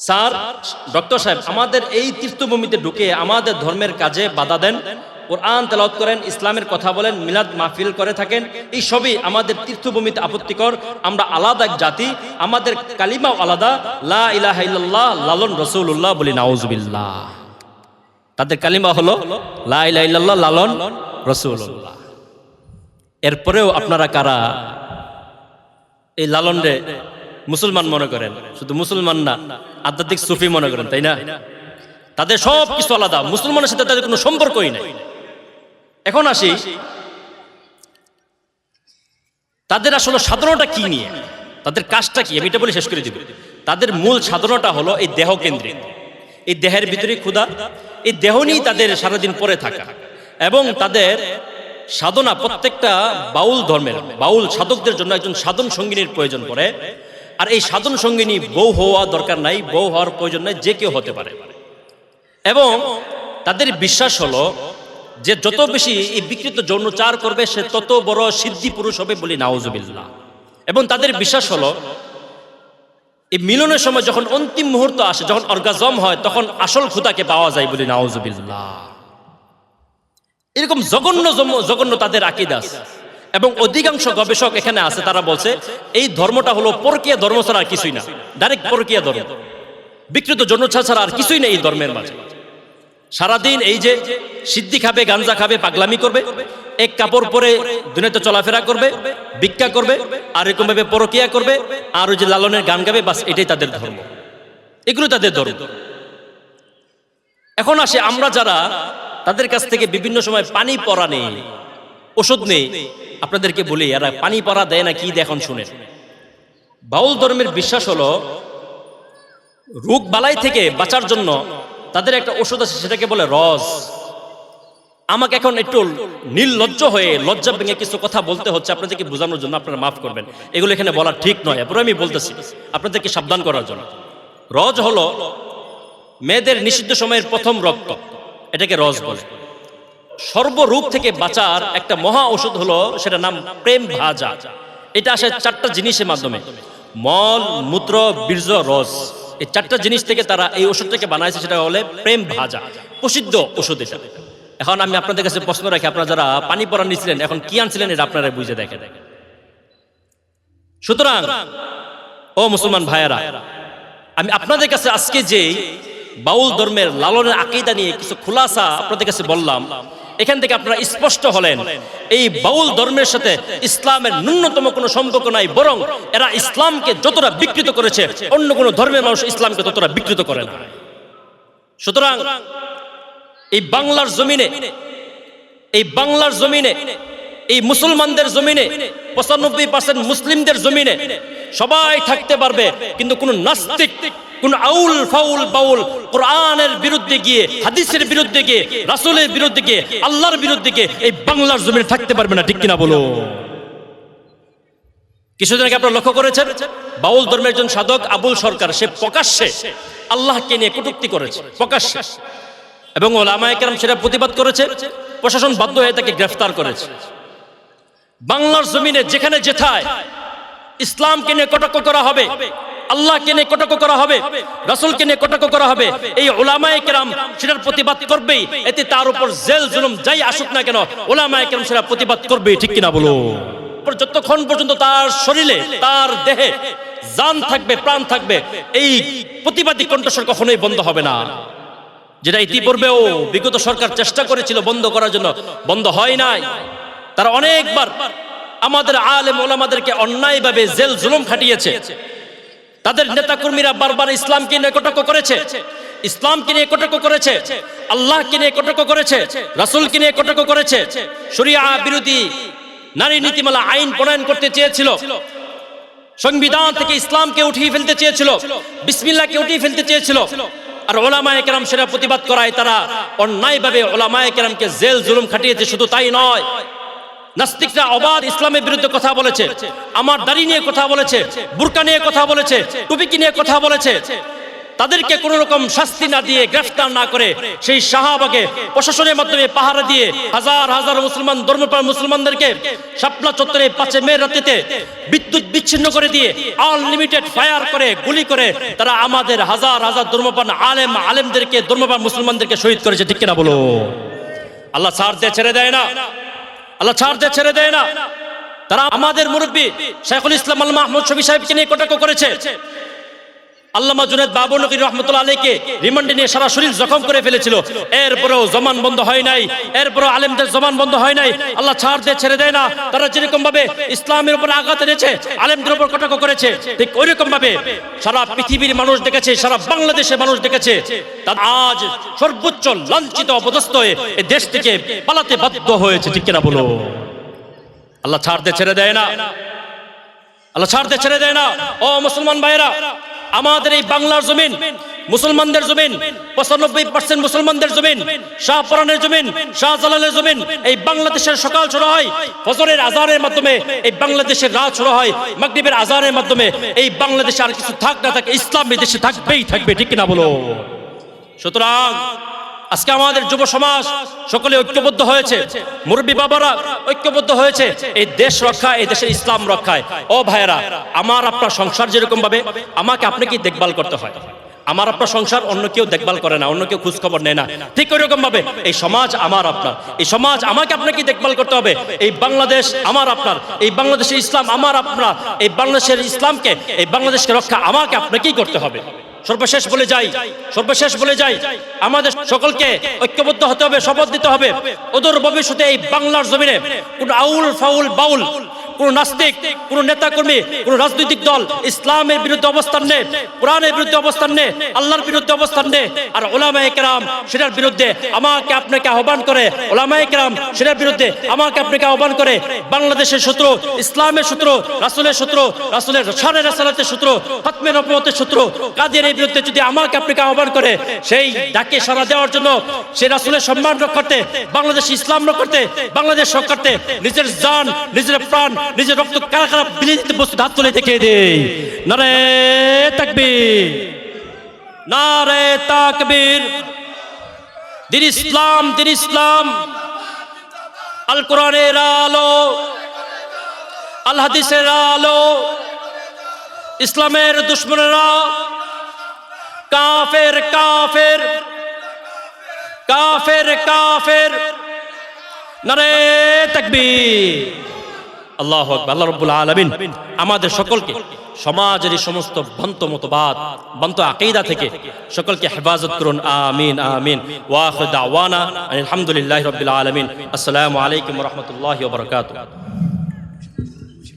স্যার ডক্টর সাহেব আমাদের এই তীর্থভূমিতে ঢুকে আমাদের ধর্মের কাজে বাধা দেন, কোরআন তেলাওয়াত করেন, ইসলামের কথা বলেন, মিলাদ মাহফিল করে থাকেন, এই সবই আমাদের তীর্থভূমিতে আপত্তিকর। আমরা আলাদা এক জাতি, আমাদের কালিমাও আলাদা, লা ইলাহা ইল্লাল্লাহ লালন রাসূলুল্লাহ। বলি নাউজুবিল্লাহ। তাদের কালিমা হলো লা ইলাহা ইল্লাল্লাহ লালন রাসূলুল্লাহ। এরপরেও আপনারা কারা এই লালনরে মুসলমান মনে করেন? শুধু মুসলমান না, আধ্যাত্মিক সুফি মনে করেন, তাই না? তাদের সব কিছু আলাদা, মুসলমানের সাথে তাদের কোনো সম্পর্কই নাই। এখন আসি তাদের আসলে সাধনাটা কি নিয়ে, তাদের কাজটা কি, আমি এটা বলে শেষ করে দিব। তাদের মূল সাধনাটা হলো এই দেহ কেন্দ্রিক, এই দেহের ভিতরে ক্ষুধা, এই দেহ নিয়েই তাদের সারাদিন পড়ে থাকা। এবং তাদের সাধনা প্রত্যেকটা বাউল ধর্মের বাউল সাধকদের জন্য একজন সাধন সঙ্গিনীর প্রয়োজন পড়ে। আর এই সাধন সঙ্গিনী বউ হওয়া দরকার নাই, বউ হওয়ার প্রয়োজন নাই, যে কেউ হতে পারে। এবং তাদের বিশ্বাস হলো যে যত বেশি এই বিকৃত যৌনচার করবে সে তত বড় সিদ্ধি পুরুষ হবে বলি নাউজুবিল্লাহ। এবং তাদের বিশ্বাস হলো এই মিলনের সময় যখন অন্তিম মুহূর্ত আসে, যখন অর্গাজম হয়, তখন আসল ক্ষুধাকে পাওয়া যায় বলি নাউজুবিল্লাহ। এরকম জঘন্য জঘন্য তাদের আকীদা আছে। এবং অধিকাংশ গবেষক এখানে আছে, তারা বলছে এই ধর্মটা হলো পরকীয়া ধর্ম ছাড়া আর কিছুই না, ডাইরেক্ট পরকীয়া ধর্ম, বিকৃত যৌনচার ছাড়া আর কিছুই নেই এই ধর্মের মাঝে। সারাদিন এই যে সিদ্ধি খাবে, গাঞ্জা খাবে, পাগলামি করবে, এক কাপড় পরে দুনিয়াতে চলাফেরা করবে, ভিক্ষা করবে, আর এরকম ভাবে পরকীয়া করবে, আর ওই যে লালনের গান গাবে, বাস এটাই তাদের ধর্ম, এগুলো তাদের ধর্ম। এখন আসে আমরা যারা তাদের কাছ থেকে বিভিন্ন সময় পানি পড়া নেই, ওষুধ নেই, আপনাদেরকে বলি এরা পানি পড়া দেয় না কি দেখুন শুনে। বাউল ধর্মের বিশ্বাস হলো রোগ বালাই থেকে বাঁচার জন্য তাদের একটা ওষুধ আছে, সেটাকে বলে রস। আমাকে এখন একটু নির্লজ্জ হয়ে লজ্জা ভেঙে কিছু কথা বলতে হচ্ছে আপনাদেরকে বোঝানোর জন্য, আপনারা মাফ করবেন, এগুলো এখানে বলা ঠিক নয়, এরপরে আমি বলতেছি আপনাদেরকে সাবধান করার জন্য। রজ হলো মেয়েদের নিষিদ্ধ সময়ের প্রথম রক্ত, এটাকে রজ বলে। সর্বরোগ থেকে বাঁচার একটা মহা ওষুধ হলো, সেটার নাম প্রেম ভাজা। এটা আসে চারটা জিনিসের মাধ্যমে, মল, মূত্র, বীর্য, রস। এই চারটা জিনিস থেকে তারা এই ওষুধটাকে বানাইছে, সেটা হলে প্রেম ভাজা, প্রসিদ্ধ ওষুধ এটা। এখন আমি আপনাদের কাছে প্রশ্ন রাখি, আপনারা যারা পানি পড়া নিয়েছিলেন এখন কি আনছিলেন এটা আপনারা বুঝে দেখেন। সুতরাং ও মুসলমান ভাইয়েরা, আমি আপনাদের কাছে আজকে যে বাউল ধর্মের লালনের আকীদা নিয়ে কিছু খুলাসা আপনাদের কাছে বললাম, এখান থেকে আপনারা স্পষ্ট হলেন এই বাউল ধর্মের সাথে ইসলামের ন্যূনতম কোনো সম্পর্ক নাই, বরং এরা ইসলামকে যতটা বিকৃত করেছে অন্য কোনো ধর্মের মানুষ ইসলামকে ততটা বিকৃত করে না। সুতরাং এই বাংলার জমিনে এই মুসলমানদের জমিনে 95% মুসলিমদের জমিনে সবাই থাকতে পারবে, কিন্তু কোন নাস্তিক, কোন আউল ফাউল বাউল কোরআনের বিরুদ্ধে গিয়ে, হাদিসের বিরুদ্ধে গিয়ে, রাসূলের বিরুদ্ধে গিয়ে, আল্লাহর বিরুদ্ধে গিয়ে এই বাংলার জমিনে থাকতে পারবে না, ঠিক কিনা বলো? কিছুদিন আগে আপনারা লক্ষ্য করেছেন বাউল ধর্মের একজন সাধক আবুল সরকার, সে প্রকাশ্যে আল্লাহকে নিয়ে কটূক্তি করেছে প্রকাশ্যে, এবং ওলামায়ে কেরাম সেটা প্রতিবাদ করেছে, প্রশাসন বাধ্য হয়ে তাকে গ্রেফতার করেছে। বাংলার জমিনে যেখানে যেথায় ইসলামকে নিয়ে কটাক্ষ করা হবে, আল্লাহকে নিয়ে কটাক্ষ করা হবে, রাসূলকে নিয়ে কটাক্ষ করা হবে, এই ওলামায়ে কেরাম সেটার প্রতিবাদ করবেই। এতে তার উপর জেল জুলুম যাই আসুক না কেন, ওলামায়ে কেরাম সেটা প্রতিবাদ করবেই, ঠিক কিনা বলো? যতক্ষণ পর্যন্ত তার শরীরে, তার দেহে জান থাকবে, প্রাণ থাকবে, এই প্রতিবাদী কণ্ঠস্বর কখনোই বন্ধ হবে না। যেটা ইতিপূর্বেও বিগত সরকার চেষ্টা করেছিল বন্ধ করার জন্য, বন্ধ হয় নাই। তারা অনেকবার আমাদের আলেম ওলামাদেরকে অন্যায়ভাবে জেল জুলুম খাটিয়েছে। তাদের নেতাকর্মীরা বারবার ইসলামকে নিয়ে কটাক্ষ করেছে, ইসলামকে নিয়ে কটাক্ষ করেছে, আল্লাহকে নিয়ে কটাক্ষ করেছে, রাসূলকে নিয়ে কটাক্ষ করেছে, শরিয়া বিরোধী নারী নীতিমালা আইন প্রণয়ন করতে চেয়েছিল, সংবিধান থেকে ইসলামকে উঠিয়ে ফেলতে চেয়েছিল, বিসমিল্লাহকে উঠিয়ে ফেলতে চেয়েছিল। আর ওলামায়ে কেরাম সেটা প্রতিবাদ করায় তারা অন্যায়ভাবে ওলামায়ে কেরামকে জেল জুলুম খাটিয়েছে। শুধু তাই নয়, নাস্তিকরা অবাধ ইসলামের বিরুদ্ধে কথা বলেছে, আমার দাড়ি নিয়ে কথা বলেছে, বুরকা নিয়ে কথা বলেছে, টুপি নিয়ে কথা বলেছে। তাদেরকে কোনো রকম শাস্তি না দিয়ে, গ্রেফতার না করে, সেই শাহবাগে প্রশাসনের মাধ্যমে পাহারা দিয়ে হাজার হাজার মুসলমান ধর্মপ্রাণ মুসলমানদেরকে শাপলা চত্বরে 5 মে রাতেতে বিদ্যুৎ বিচ্ছিন্ন করে দিয়ে আনলিমিটেড ফায়ার করে, গুলি করে তারা আমাদের হাজার হাজার ধর্মপ্রাণ আলেমদেরকে, ধর্মপ্রাণ মুসলমানদেরকে শহীদ করেছে, ঠিক কিনা বলো? আল্লাহ ছাড় দিয়ে ছেড়ে দেয় না, আল্লাহ ছাড় দিয়ে ছেড়ে দেয় না। তারা আমাদের মুরব্বী শাইখুল ইসলাম আল মাহমুদ শফি সাহেবকে নিয়ে কটাক্ষ করেছে, আল্লামা জুনায়েদ বাবুনগরী রাহমাতুল্লাহ আলাইহিকে রিমান্ডে নিয়ে সারা শরীর জখম করে ফেলেছিল, এরপরেও জমান বন্ধ হয় নাই, এরপরেও আলেমদের জমান বন্ধ হয় নাই। আল্লাহ ছাড় দিয়ে ছেড়ে দেয় না। তারা যেরকম ভাবে ইসলামের উপর আঘাত এনেছে, আলেমদের উপর কটাক্ষ করেছে, ঠিক ওইরকম ভাবে সারা পৃথিবীর মানুষ দেখেছে, সারা বাংলাদেশের মানুষ দেখেছে। তারা আজ সর্বোচ্চ লাঞ্ছিত অপদস্থ হয়ে এই দেশ থেকে পালাতে বাধ্য হয়েছে, ঠিক কিনা বলো? আল্লাহ ছাড় দিয়ে ছেড়ে দেয় না, আল্লাহ ছাড় দিয়ে ছেড়ে দেয় না। ও মুসলমান ভাইরা, আমাদের এই বাংলার জমিন মুসলমানদের জমিন, 95% মুসলমানদের জমিন, শাহপরানের জমিন, শাহজালালের জমিন। এই বাংলাদেশের সকাল শুরু হয় ফজরের আজানের মাধ্যমে, এই বাংলাদেশের রাত শুরু হয় মাগরিবের আজানের মাধ্যমে। এই বাংলাদেশে আর কিছু থাক না থাক, ইসলাম এই দেশে থাকবেই থাকবে, ঠিক কিনা বলো? সুতরাং আজকে আমাদের যুব সমাজ সকলে ঐক্যবদ্ধ হয়েছে, মুরব্বী বাবারা ঐক্যবদ্ধ হয়েছে এই দেশ রক্ষায়, এই দেশের ইসলাম রক্ষায়। ও ভাইরা, আমার আপনার সংসার যেরকম ভাবে আমাকে আপনাকে দেখভাল করতে হয়, আমার আপনার সংসার অন্য কেউ দেখভাল করে না, অন্য কেউ খোঁজ খবর নেয় না, ঠিক ওইরকম ভাবে এই সমাজ আমার আপনার, এই সমাজ আমাকে আপনাকে দেখভাল করতে হবে। এই বাংলাদেশ আমার আপনার, এই বাংলাদেশের ইসলাম আমার আপনার, এই বাংলাদেশের ইসলামকে, এই বাংলাদেশকে রক্ষা আমাকে আপনাকেই করতে হবে। সর্বশেষ বলে যাই আমাদের সকলকে ঐক্যবদ্ধ হতে হবে, শপথ দিতে হবে অদূর ভবিষ্যতে এই বাংলার জমিনে কোন আউল ফাউল বাউল, কোন নাস্তিক, কোন নেতা কর্মী, কোন রাজনৈতিক দল ইসলামের বিরুদ্ধে অবস্থান নেয়, কোরআনের বিরুদ্ধে অবস্থান নেয়, আল্লাহর বিরুদ্ধে অবস্থান নেয়, আর উলামায়ে কেরাম সেটার বিরুদ্ধে আমাকে আপনাকে আহ্বান করে, উলামায়ে কেরাম সেটার বিরুদ্ধে আমাকে আপনাকে আহ্বান করে, বাংলাদেশের শত্রু, ইসলামের শত্রু, রাসূলের শত্রু, রাসূলের শানে রাসালাতের শত্রু, ফাতমে নবুয়তের শত্রু, কাদের এই বিরুদ্ধে যদি আমাকে আপনাকে আহ্বান করে, সেই ডাকে সাড়া দেওয়ার জন্য, সেই রাসূলের সম্মান রক্ষার্থে, বাংলাদেশ ইসলাম রক্ষার্থে, বাংলাদেশ রক্ষার্থে নিজের জান, নিজের প্রাণ, নিজের রক্ত কারা কারা বিলিয়ে দিতে বসে হাত তুলে দেখিয়ে দেই। নারে তাকবীর, নারে তাকবীর। দিন ইসলাম, দিন ইসলাম, আল কোরআনের আলো, আল হাদিসের আলো, ইসলামের দুশমনেরা কাফের কাফের কাফের কাফের। নারে তাকবীর, আল্লাহু আকবার। আল্লাহ রাব্বুল আলামিন আমাদের সকলকে সমাজের এই সমস্ত ভ্রান্ত মতবাদ, ভ্রান্ত আকীদা থেকে সকলকে হেফাজত করুন, আমিন আমিন। ওয়া আখিরু দাওয়ানা আলহামদুলিল্লাহি রাব্বিল আলামিন। আসসালামু আলাইকুম ওয়া রাহমাতুল্লাহি ওয়া বারাকাতুহু।